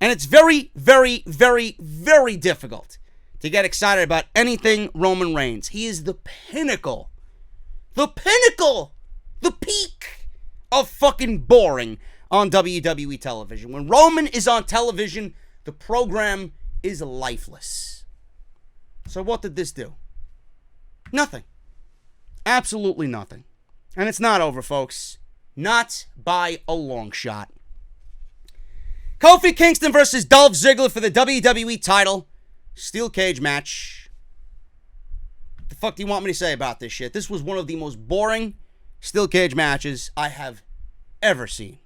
And it's very, very, very, very difficult to get excited about anything Roman Reigns. He is the pinnacle, the peak of fucking boring on WWE television. When Roman is on television, the program is lifeless. So what did this do? Nothing. Absolutely nothing. And it's not over, folks. Not by a long shot. Kofi Kingston versus Dolph Ziggler for the WWE title. Steel cage match. What the fuck do you want me to say about this shit? This was one of the most boring steel cage matches I have ever seen.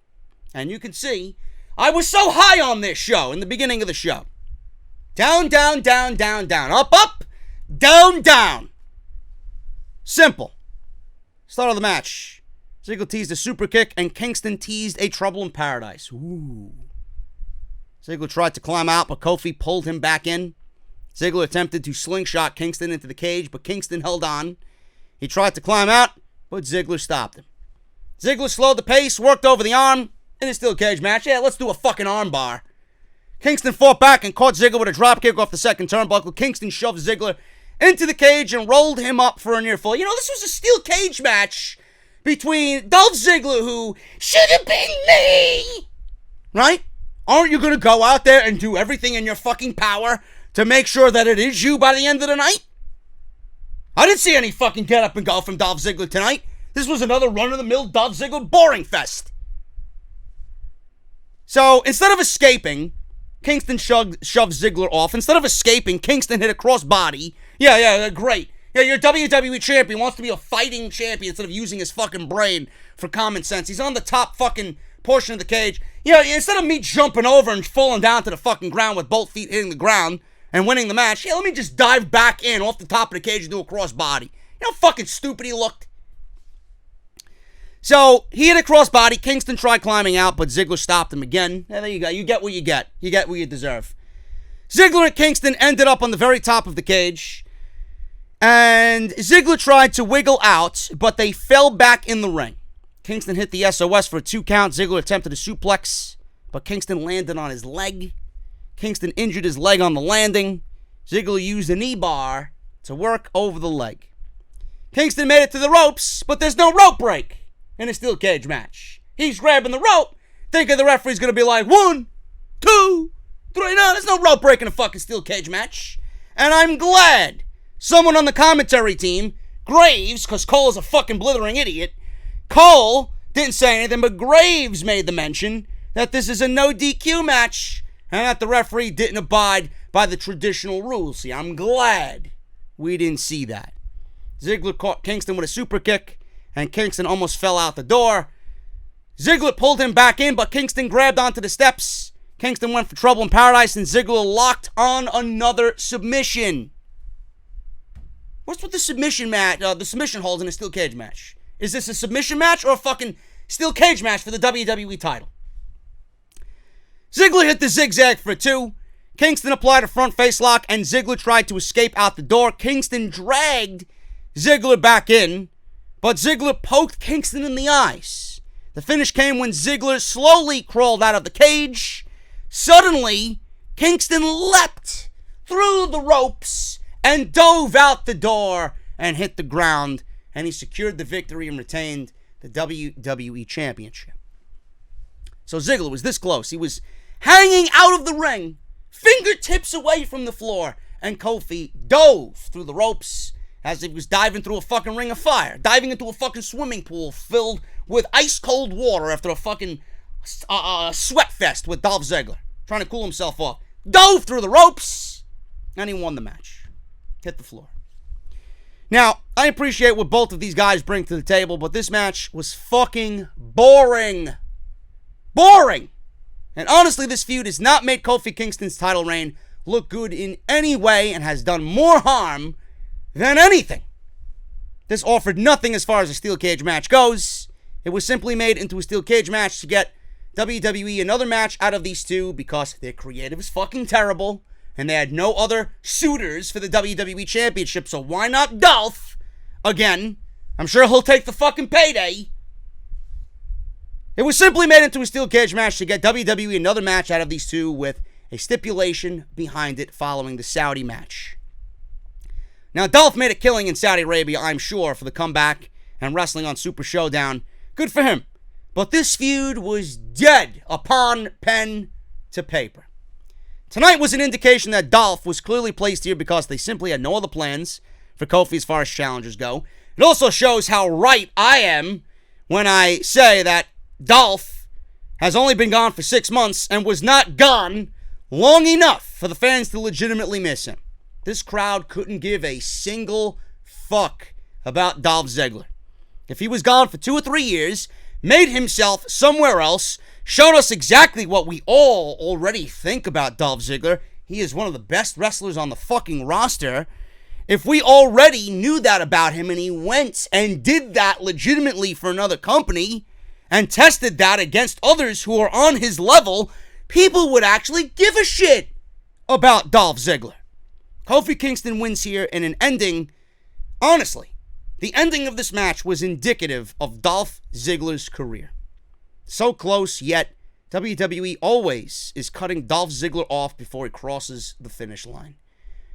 And you can see, I was so high on this show in the beginning of the show. Down, down, down, down, down. Up, up, down, down. Simple. Start of the match. Ziggler teased a super kick, and Kingston teased a trouble in paradise. Ooh. Ziggler tried to climb out, but Kofi pulled him back in. Ziggler attempted to slingshot Kingston into the cage, but Kingston held on. He tried to climb out, but Ziggler stopped him. Ziggler slowed the pace, worked over the arm in a steel cage match. Yeah, let's do a fucking arm bar. Kingston fought back and caught Ziggler with a dropkick off the second turnbuckle. Kingston shoved Ziggler into the cage and rolled him up for a near fall. You know, this was a steel cage match between Dolph Ziggler, who should have been me, right? Aren't you going to go out there and do everything in your fucking power to make sure that it is you by the end of the night? I didn't see any fucking get up and go from Dolph Ziggler tonight. This was another run-of-the-mill Dolph Ziggler boring fest. So, instead of escaping, Kingston shoved Ziggler off. Instead of escaping, Kingston hit a crossbody. Yeah, great. Yeah, your WWE champion wants to be a fighting champion instead of using his fucking brain for common sense. He's on the top fucking portion of the cage. Yeah, instead of me jumping over and falling down to the fucking ground with both feet hitting the ground and winning the match, yeah, let me just dive back in off the top of the cage and do a crossbody. You know how fucking stupid he looked? So he hit a crossbody. Kingston tried climbing out, but Ziggler stopped him again. Yeah, there you go. You get what you get. You get what you deserve. Ziggler and Kingston ended up on the very top of the cage. And Ziggler tried to wiggle out, but they fell back in the ring. Kingston hit the SOS for a 2 count. Ziggler attempted a suplex, but Kingston landed on his leg. Kingston injured his leg on the landing. Ziggler used a knee bar to work over the leg. Kingston made it to the ropes, but there's no rope break in a steel cage match. He's grabbing the rope, thinking the referee's going to be like, 1, 2, 3. No, there's no rope break in a fucking steel cage match. And I'm glad someone on the commentary team, Graves, because Cole is a fucking blithering idiot, Cole didn't say anything, but Graves made the mention that this is a no DQ match and that the referee didn't abide by the traditional rules. See, I'm glad we didn't see that. Ziggler caught Kingston with a super kick, and Kingston almost fell out the door. Ziggler pulled him back in, but Kingston grabbed onto the steps. Kingston went for trouble in paradise, and Ziggler locked on another submission. What's with the submission match? The submission holds in a steel cage match? Is this a submission match or a fucking steel cage match for the WWE title? Ziggler hit the zigzag for 2. Kingston applied a front face lock, and Ziggler tried to escape out the door. Kingston dragged Ziggler back in, but Ziggler poked Kingston in the eyes. The finish came when Ziggler slowly crawled out of the cage. Suddenly, Kingston leapt through the ropes and dove out the door and hit the ground, and he secured the victory and retained the WWE Championship. So Ziggler was this close. He was hanging out of the ring, fingertips away from the floor, and Kofi dove through the ropes as if he was diving through a fucking ring of fire, diving into a fucking swimming pool filled with ice-cold water after a fucking sweat fest with Dolph Ziggler, trying to cool himself off. Dove through the ropes, and he won the match. Hit the floor. Now, I appreciate what both of these guys bring to the table, but this match was fucking boring. Boring! And honestly, this feud has not made Kofi Kingston's title reign look good in any way and has done more harm than anything. This offered nothing as far as a steel cage match goes. It was simply made into a steel cage match to get WWE another match out of these two because their creative is fucking terrible and they had no other suitors for the WWE Championship, so why not Dolph? Again, I'm sure he'll take the fucking payday. It was simply made into a steel cage match to get WWE another match out of these two with a stipulation behind it following the Saudi match. Now, Dolph made a killing in Saudi Arabia, I'm sure, for the comeback and wrestling on Super Showdown. Good for him. But this feud was dead upon pen to paper. Tonight was an indication that Dolph was clearly placed here because they simply had no other plans for Kofi as far as challengers go. It also shows how right I am when I say that Dolph has only been gone for 6 months and was not gone long enough for the fans to legitimately miss him. This crowd couldn't give a single fuck about Dolph Ziggler. If he was gone for 2 or 3 years, made himself somewhere else, showed us exactly what we all already think about Dolph Ziggler. He is one of the best wrestlers on the fucking roster. If we already knew that about him and he went and did that legitimately for another company and tested that against others who are on his level, people would actually give a shit about Dolph Ziggler. Kofi Kingston wins here in an ending. Honestly, the ending of this match was indicative of Dolph Ziggler's career. So close, yet WWE always is cutting Dolph Ziggler off before he crosses the finish line.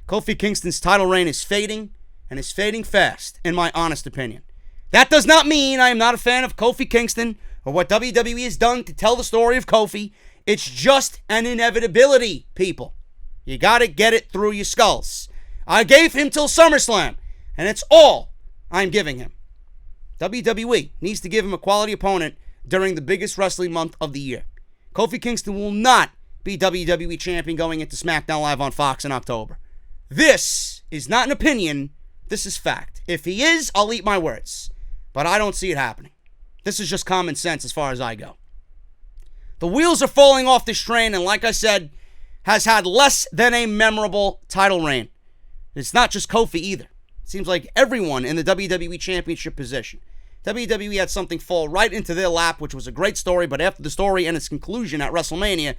Kofi Kingston's title reign is fading, and is fading fast, in my honest opinion. That does not mean I am not a fan of Kofi Kingston or what WWE has done to tell the story of Kofi. It's just an inevitability, people. You gotta get it through your skulls. I gave him till SummerSlam, and it's all I'm giving him. WWE needs to give him a quality opponent during the biggest wrestling month of the year. Kofi Kingston will not be WWE Champion going into SmackDown Live on Fox in October. This is not an opinion, this is fact. If he is, I'll eat my words. But I don't see it happening. This is just common sense as far as I go. The wheels are falling off this train, and like I said, has had less than a memorable title reign. It's not just Kofi either. It seems like everyone in the WWE Championship position WWE had something fall right into their lap, which was a great story, but after the story and its conclusion at WrestleMania,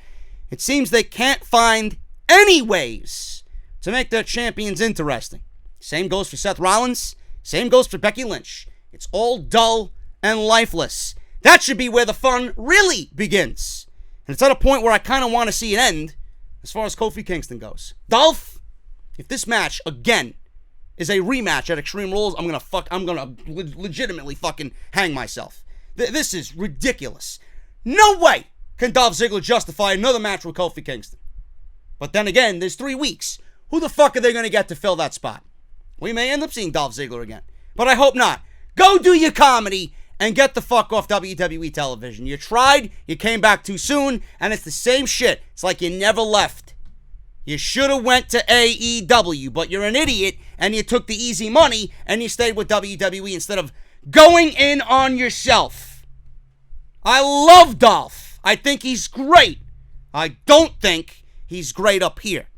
it seems they can't find any ways to make their champions interesting. Same goes for Seth Rollins. Same goes for Becky Lynch. It's all dull and lifeless. That should be where the fun really begins. And it's at a point where I kind of want to see it end as far as Kofi Kingston goes. Dolph, if this match, again, is a rematch at Extreme Rules, I'm gonna legitimately fucking hang myself. This is ridiculous. No way can Dolph Ziggler justify another match with Kofi Kingston. But then again, there's 3 weeks. Who the fuck are they gonna get to fill that spot? We may end up seeing Dolph Ziggler again, but I hope not. Go do your comedy and get the fuck off WWE television. You tried, you came back too soon, and it's the same shit. It's like you never left. You should have went to AEW, but you're an idiot, and you took the easy money, and you stayed with WWE instead of going in on yourself. I love Dolph. I think he's great. I don't think he's great up here,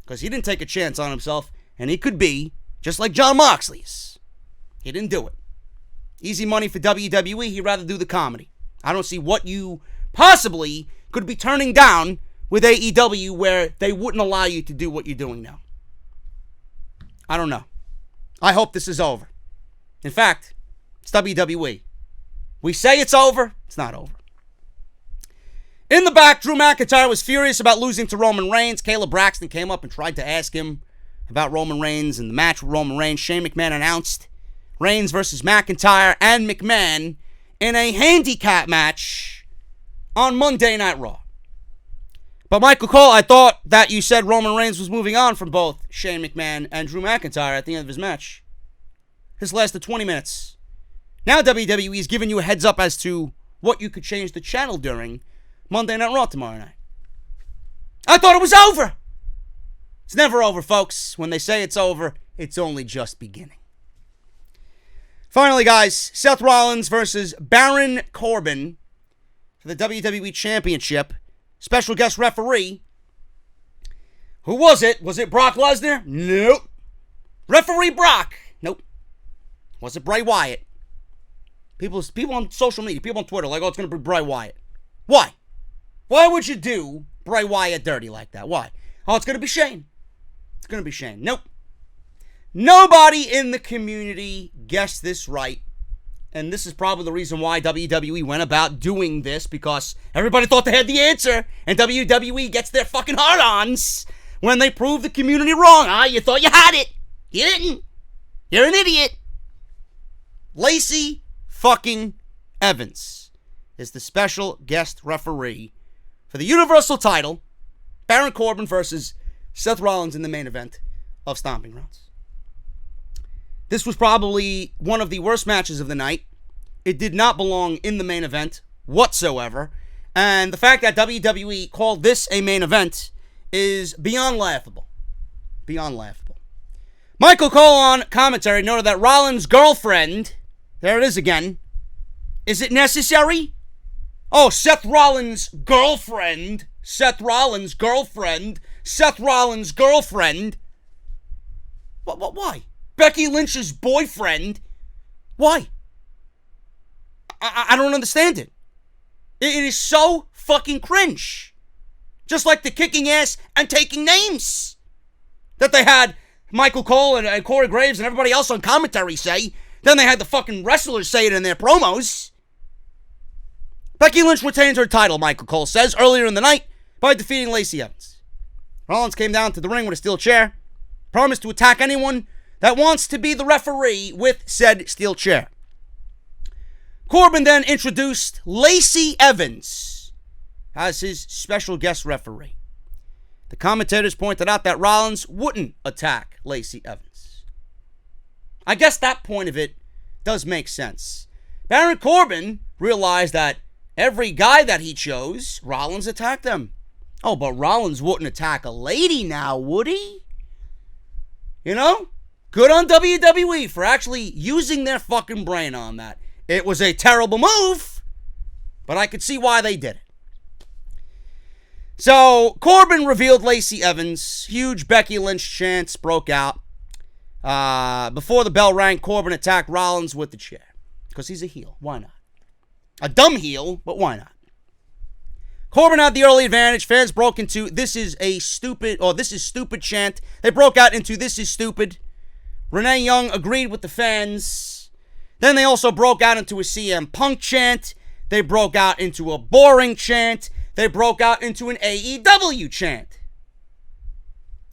because he didn't take a chance on himself, and he could be just like Jon Moxley's. He didn't do it. Easy money for WWE, he'd rather do the comedy. I don't see what you possibly could be turning down with AEW where they wouldn't allow you to do what you're doing now. I don't know. I hope this is over. In fact, it's WWE. We say it's over, it's not over. In the back, Drew McIntyre was furious about losing to Roman Reigns. Kayla Braxton came up and tried to ask him about Roman Reigns and the match with Roman Reigns. Shane McMahon announced Reigns versus McIntyre and McMahon in a handicap match on Monday Night Raw. But Michael Cole, I thought that you said Roman Reigns was moving on from both Shane McMahon and Drew McIntyre at the end of his match. This lasted 20 minutes. Now WWE is giving you a heads up as to what you could change the channel during Monday Night Raw tomorrow night. I thought it was over. It's never over, folks. When they say it's over, it's only just beginning. Finally, guys, Seth Rollins versus Baron Corbin for the WWE Championship. Special guest referee. Who was it? Was it Brock Lesnar? Nope. Referee Brock? Nope. Was it Bray Wyatt? People on social media, people on Twitter, like, oh, it's going to be Bray Wyatt. Why? Why would you do Bray Wyatt dirty like that? Why? Oh, it's going to be Shane. It's going to be Shane. Nope. Nobody in the community guessed this right. And this is probably the reason why WWE went about doing this, because everybody thought they had the answer. And WWE gets their fucking hard-ons when they prove the community wrong. Ah, you thought you had it. You didn't. You're an idiot. Lacey fucking Evans is the special guest referee for the Universal title. Baron Corbin versus Seth Rollins in the main event of Stomping Grounds. This was probably one of the worst matches of the night. It did not belong in the main event whatsoever. And the fact that WWE called this a main event is beyond laughable. Beyond laughable. Michael Cole on commentary noted that Rollins' girlfriend, there it is again, is it necessary? Oh, Seth Rollins' girlfriend. Seth Rollins' girlfriend. Seth Rollins' girlfriend. Why? Becky Lynch's boyfriend. Why? I don't understand it. It is so fucking cringe. Just like the kicking ass and taking names that they had Michael Cole and Corey Graves and everybody else on commentary say. Then they had the fucking wrestlers say it in their promos. Becky Lynch retains her title, Michael Cole says, earlier in the night by defeating Lacey Evans. Rollins came down to the ring with a steel chair, promised to attack anyone that wants to be the referee with said steel chair. Corbin then introduced Lacey Evans as his special guest referee. The commentators pointed out that Rollins wouldn't attack Lacey Evans. I guess that point of it does make sense. Baron Corbin realized that every guy that he chose, Rollins attacked them. Oh, but Rollins wouldn't attack a lady now, would he? You know? Good on WWE for actually using their fucking brain on that. It was a terrible move, but I could see why they did it. So, Corbin revealed Lacey Evans. Huge Becky Lynch chants broke out. Before the bell rang, Corbin attacked Rollins with the chair. Because he's a heel. Why not? A dumb heel, but why not? Corbin had the early advantage. Fans broke into this is stupid chant. They broke out into this is stupid. Renee Young agreed with the fans. Then they also broke out into a CM Punk chant. They broke out into a boring chant. They broke out into an AEW chant.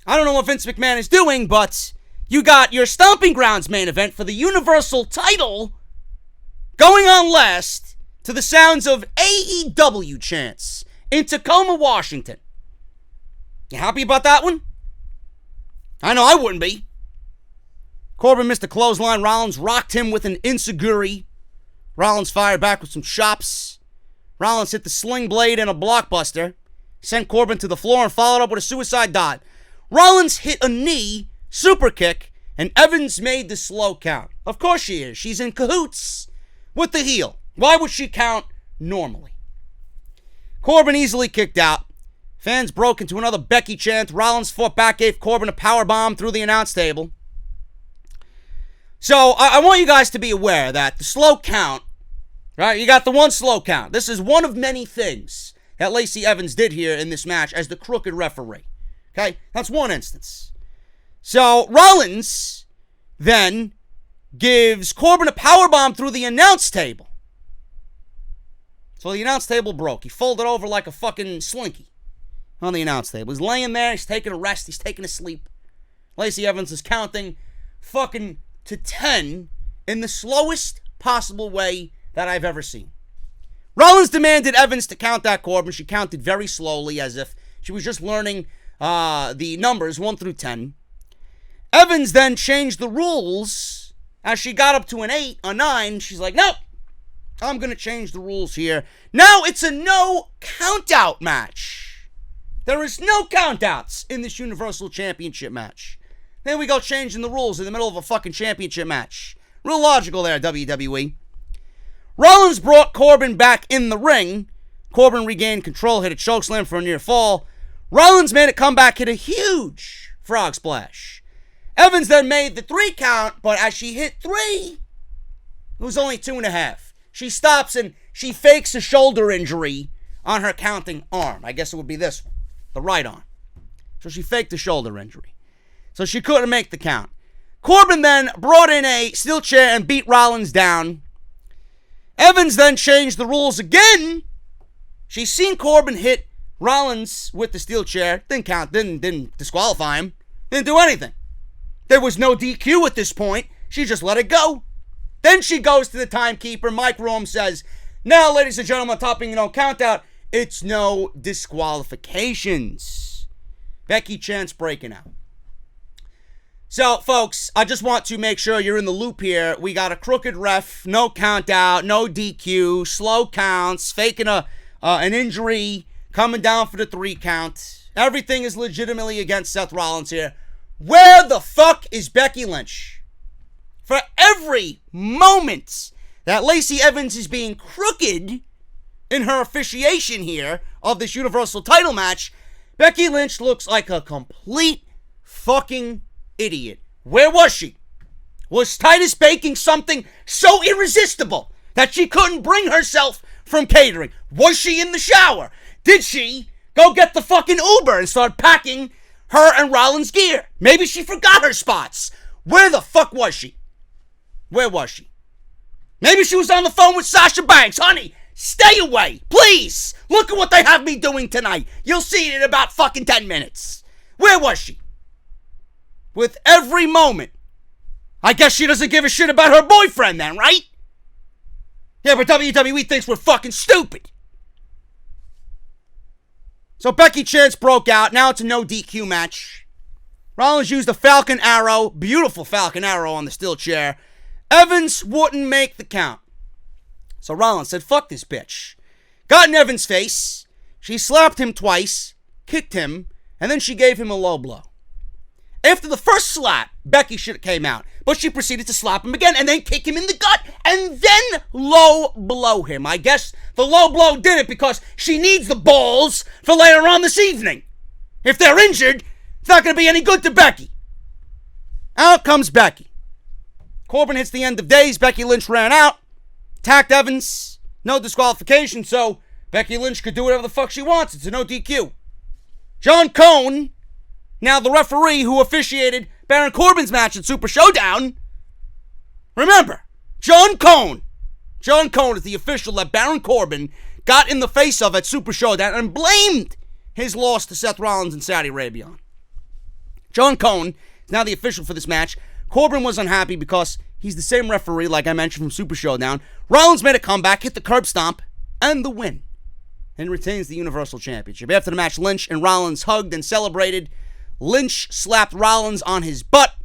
I don't know what Vince McMahon is doing, but you got your Stomping Grounds main event for the Universal title going on last to the sounds of AEW chants in Tacoma, Washington. You happy about that one? I know I wouldn't be. Corbin missed a clothesline. Rollins rocked him with an enziguri. Rollins fired back with some chops. Rollins hit the sling blade and a blockbuster. Sent Corbin to the floor and followed up with a suicide dive. Rollins hit a knee, super kick, and Evans made the slow count. Of course she is. She's in cahoots with the heel. Why would she count normally? Corbin easily kicked out. Fans broke into another Becky chant. Rollins fought back, gave Corbin a powerbomb through the announce table. So I want you guys to be aware that the slow count, right? You got the one slow count. This is one of many things that Lacey Evans did here in this match as the crooked referee. Okay, that's one instance. So Rollins then gives Corbin a powerbomb through the announce table. So the announce table broke. He folded over like a fucking slinky on the announce table. He's laying there. He's taking a rest. He's taking a sleep. Lacey Evans is counting fucking to 10 in the slowest possible way that I've ever seen. Rollins demanded Evans to count that Corbin. She counted very slowly as if she was just learning the numbers 1 through 10. Evans then changed the rules as she got up to an 8, a 9. She's like, nope, I'm going to change the rules here. Now it's a no count-out match. There is no count-outs in this Universal Championship match. There we go, changing the rules in the middle of a fucking championship match. Real logical there, WWE. Rollins brought Corbin back in the ring. Corbin regained control, hit a chokeslam for a near fall. Rollins made a comeback, hit a huge frog splash. Evans then made the 3 count, but as she hit 3, it was only 2.5. She stops and she fakes a shoulder injury on her counting arm. I guess it would be this one, the right arm. So she faked the shoulder injury. So she couldn't make the count. Corbin then brought in a steel chair and beat Rollins down. Evans then changed the rules again. She's seen Corbin hit Rollins with the steel chair. Didn't count, didn't disqualify him. Didn't do anything. There was no DQ at this point. She just let it go. Then she goes to the timekeeper. Mike Rome says, now, ladies and gentlemen, topping no count out. It's no disqualifications. Becky chance breaking out. So, folks, I just want to make sure you're in the loop here. We got a crooked ref, no count out, no DQ, slow counts, faking an injury, coming down for the 3 count. Everything is legitimately against Seth Rollins here. Where the fuck is Becky Lynch? For every moment that Lacey Evans is being crooked in her officiation here of this Universal title match, Becky Lynch looks like a complete fucking idiot. Where was she? Was Titus baking something so irresistible that she couldn't bring herself from catering? Was she in the shower? Did she go get the fucking Uber and start packing her and Rollins' gear? Maybe she forgot her spots. Where the fuck was she? Where was she? Maybe she was on the phone with Sasha Banks. Honey, stay away, please. Look at what they have me doing tonight. You'll see it in about fucking 10 minutes. Where was she? With every moment. I guess she doesn't give a shit about her boyfriend then, right? Yeah, but WWE thinks we're fucking stupid. So Becky chance broke out. Now it's a no DQ match. Rollins used a Falcon Arrow. Beautiful Falcon Arrow on the steel chair. Evans wouldn't make the count. So Rollins said, fuck this bitch. Got in Evans' face. She slapped him twice, kicked him, and then she gave him a low blow. After the first slap, Becky should have came out, but she proceeded to slap him again and then kick him in the gut and then low blow him. I guess the low blow did it because she needs the balls for later on this evening. If they're injured, it's not going to be any good to Becky. Out comes Becky. Corbin hits the end of days. Becky Lynch ran out. Attacked Evans. No disqualification, so Becky Lynch could do whatever the fuck she wants. It's a no DQ. John Cone, now the referee who officiated Baron Corbin's match at Super Showdown. Remember, John Cone. John Cone is the official that Baron Corbin got in the face of at Super Showdown and blamed his loss to Seth Rollins in Saudi Arabia on. John Cone is now the official for this match. Corbin was unhappy because he's the same referee, like I mentioned, from Super Showdown. Rollins made a comeback, hit the curb stomp, and the win, and retains the Universal Championship. After the match, Lynch and Rollins hugged and celebrated. Lynch slapped Rollins on his butt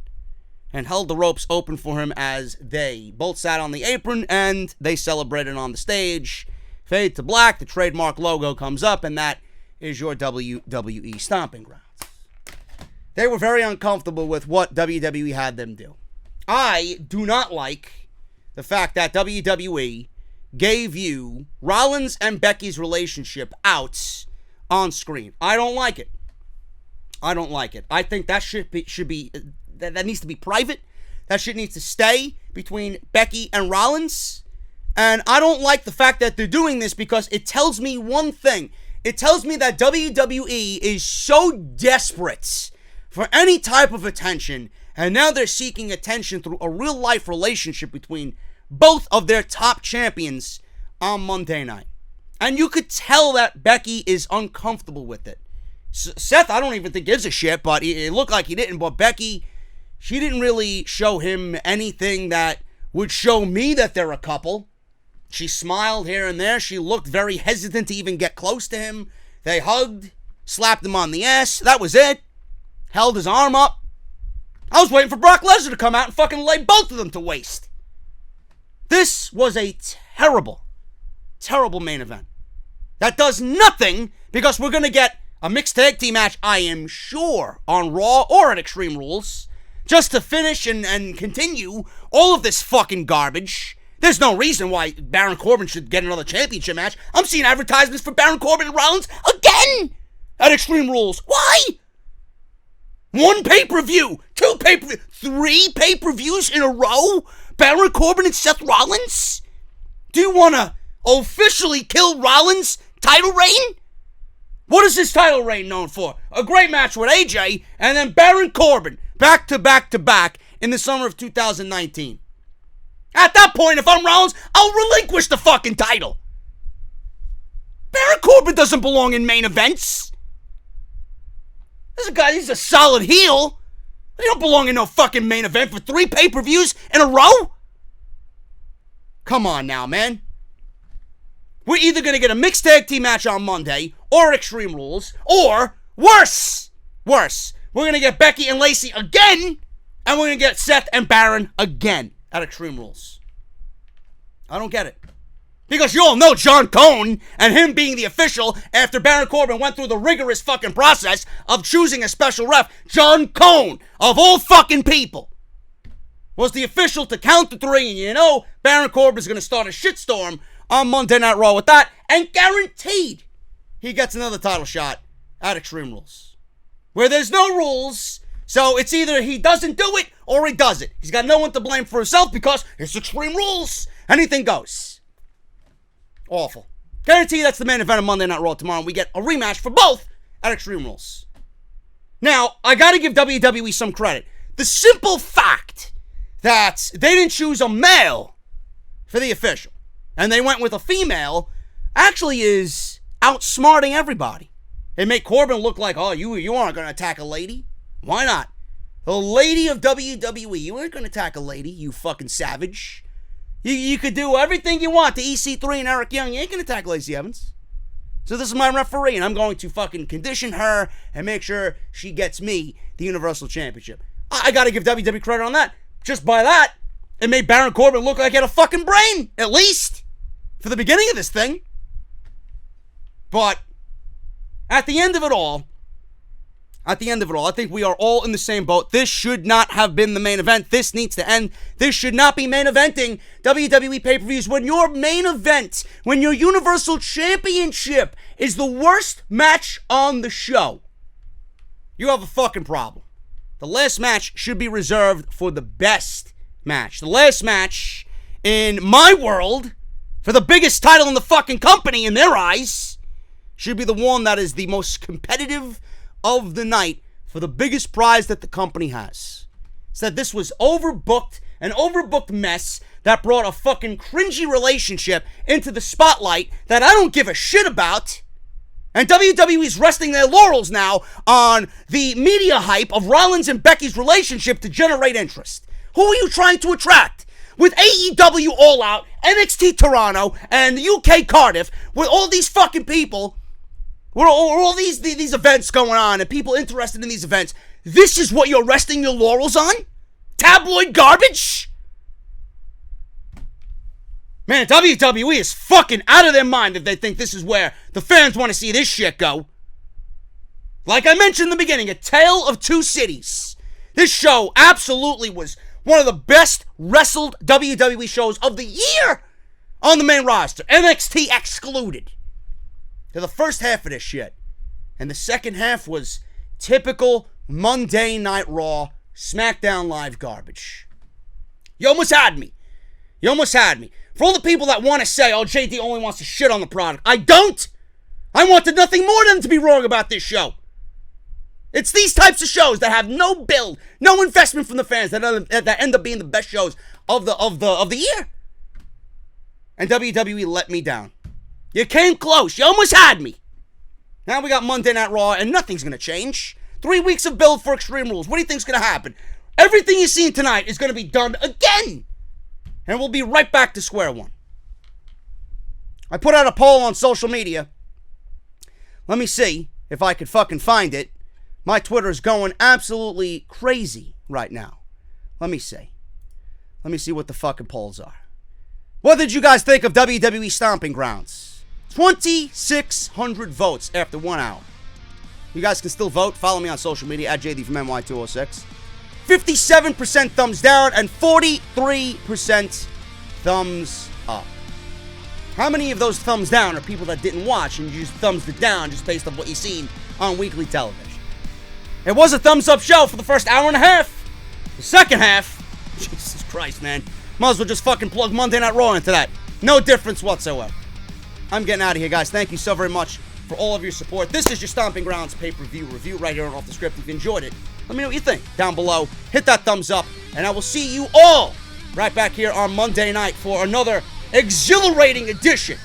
and held the ropes open for him as they both sat on the apron and they celebrated on the stage. Fade to black, the trademark logo comes up, and that is your WWE Stomping Grounds. They were very uncomfortable with what WWE had them do. I do not like the fact that WWE gave you Rollins and Becky's relationship out on screen. I don't like it. I don't like it. I think that should be that needs to be private. That shit needs to stay between Becky and Rollins. And I don't like the fact that they're doing this because it tells me one thing. It tells me that WWE is so desperate for any type of attention, and now they're seeking attention through a real-life relationship between both of their top champions on Monday night. And you could tell that Becky is uncomfortable with it. Seth, I don't even think gives a shit, but it looked like he didn't. But Becky, she didn't really show him anything that would show me that they're a couple. She smiled here and there. She looked very hesitant to even get close to him. They hugged, slapped him on the ass. That was it. Held his arm up. I was waiting for Brock Lesnar to come out and fucking lay both of them to waste. This was a terrible, terrible main event. That does nothing because we're going to get a mixed tag team match, I am sure, on Raw or at Extreme Rules, just to finish and continue all of this fucking garbage. There's no reason why Baron Corbin should get another championship match. I'm seeing advertisements for Baron Corbin and Rollins again at Extreme Rules. Why? 1 pay-per-view, 2 pay-per-view, 3 pay-per-views in a row? Baron Corbin and Seth Rollins? Do you want to officially kill Rollins' title reign? What is his title reign known for? A great match with AJ, and then Baron Corbin, back to back to back in the summer of 2019. At that point, if I'm Rollins, I'll relinquish the fucking title. Baron Corbin doesn't belong in main events. This is a guy, he's a solid heel. He don't belong in no fucking main event for 3 pay-per-views in a row. Come on now, man. We're either going to get a mixed tag team match on Monday or Extreme Rules, or worse, we're going to get Becky and Lacey again, and we're going to get Seth and Baron again at Extreme Rules. I don't get it. Because you all know John Cone and him being the official after Baron Corbin went through the rigorous fucking process of choosing a special ref. John Cone, of all fucking people, was the official to count to 3. And you know Baron Corbin's going to start a shitstorm on Monday Night Raw with that. And guaranteed he gets another title shot at Extreme Rules. Where there's no rules, so it's either he doesn't do it or he does it. He's got no one to blame for himself because it's Extreme Rules. Anything goes. Awful. Guarantee that's the main event of Monday Night Raw tomorrow. We get a rematch for both at Extreme Rules. Now, I gotta give WWE some credit. The simple fact that they didn't choose a male for the official, and they went with a female, actually is outsmarting everybody. They make Corbin look like, oh, you aren't gonna attack a lady. Why not? The lady of WWE. You ain't gonna attack a lady, you fucking savage. You could do everything you want to EC3 and Eric Young. You ain't going to attack Lacey Evans. So this is my referee, and I'm going to fucking condition her and make sure she gets me the Universal Championship. I got to give WWE credit on that. Just by that, it made Baron Corbin look like he had a fucking brain, at least, for the beginning of this thing. But at the end of it all, I think we are all in the same boat. This should not have been the main event. This needs to end. This should not be main eventing WWE pay-per-views. When your main event, when your Universal Championship is the worst match on the show, you have a fucking problem. The last match should be reserved for the best match. The last match in my world for the biggest title in the fucking company in their eyes, should be the one that is the most competitive of the night for the biggest prize that the company has. Said this was overbooked, an overbooked mess that brought a fucking cringy relationship into the spotlight that I don't give a shit about. And WWE's resting their laurels now on the media hype of Rollins and Becky's relationship to generate interest. Who are you trying to attract? With AEW All Out, NXT Toronto, and UK Cardiff, with all these fucking people, with all these events going on and people interested in these events, this is what you're resting your laurels on? Tabloid garbage? Man, WWE is fucking out of their mind if they think this is where the fans want to see this shit go. Like I mentioned in the beginning, a tale of two cities. This show absolutely was one of the best wrestled WWE shows of the year on the main roster. NXT excluded. To the first half of this shit. And the second half was typical Monday Night Raw, SmackDown Live garbage. You almost had me. You almost had me. For all the people that want to say, oh, JD only wants to shit on the product. I don't. I wanted nothing more than to be wrong about this show. It's these types of shows that have no build, no investment from the fans that end up being the best shows of the year. And WWE let me down. You came close. You almost had me. Now we got Monday Night Raw, and nothing's going to change. 3 weeks of build for Extreme Rules. What do you think's going to happen? Everything you're seeing tonight is going to be done again. And we'll be right back to square one. I put out a poll on social media. Let me see if I could fucking find it. My Twitter is going absolutely crazy right now. Let me see. Let me see what the fucking polls are. What did you guys think of WWE Stomping Grounds? 2,600 votes after 1 hour. You guys can still vote. Follow me on social media at JD from NY206. 57% thumbs down and 43% thumbs up. How many of those thumbs down are people that didn't watch and you just thumbs it down just based on what you've seen on weekly television? It was a thumbs up show for the first hour and a half. The second half, Jesus Christ, man. Might as well just fucking plug Monday Night Raw into that. No difference whatsoever. I'm getting out of here, guys. Thank you so very much for all of your support. This is your Stomping Grounds pay-per-view review right here on Off the Script. If you enjoyed it, let me know what you think down below. Hit that thumbs up, and I will see you all right back here on Monday night for another exhilarating edition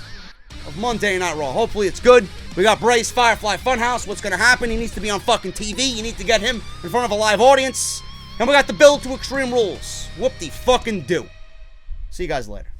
of Monday Night Raw. Hopefully it's good. We got Bray's Firefly Funhouse. What's going to happen? He needs to be on fucking TV. You need to get him in front of a live audience. And we got the build to Extreme Rules. Whoop-de-fucking-do. See you guys later.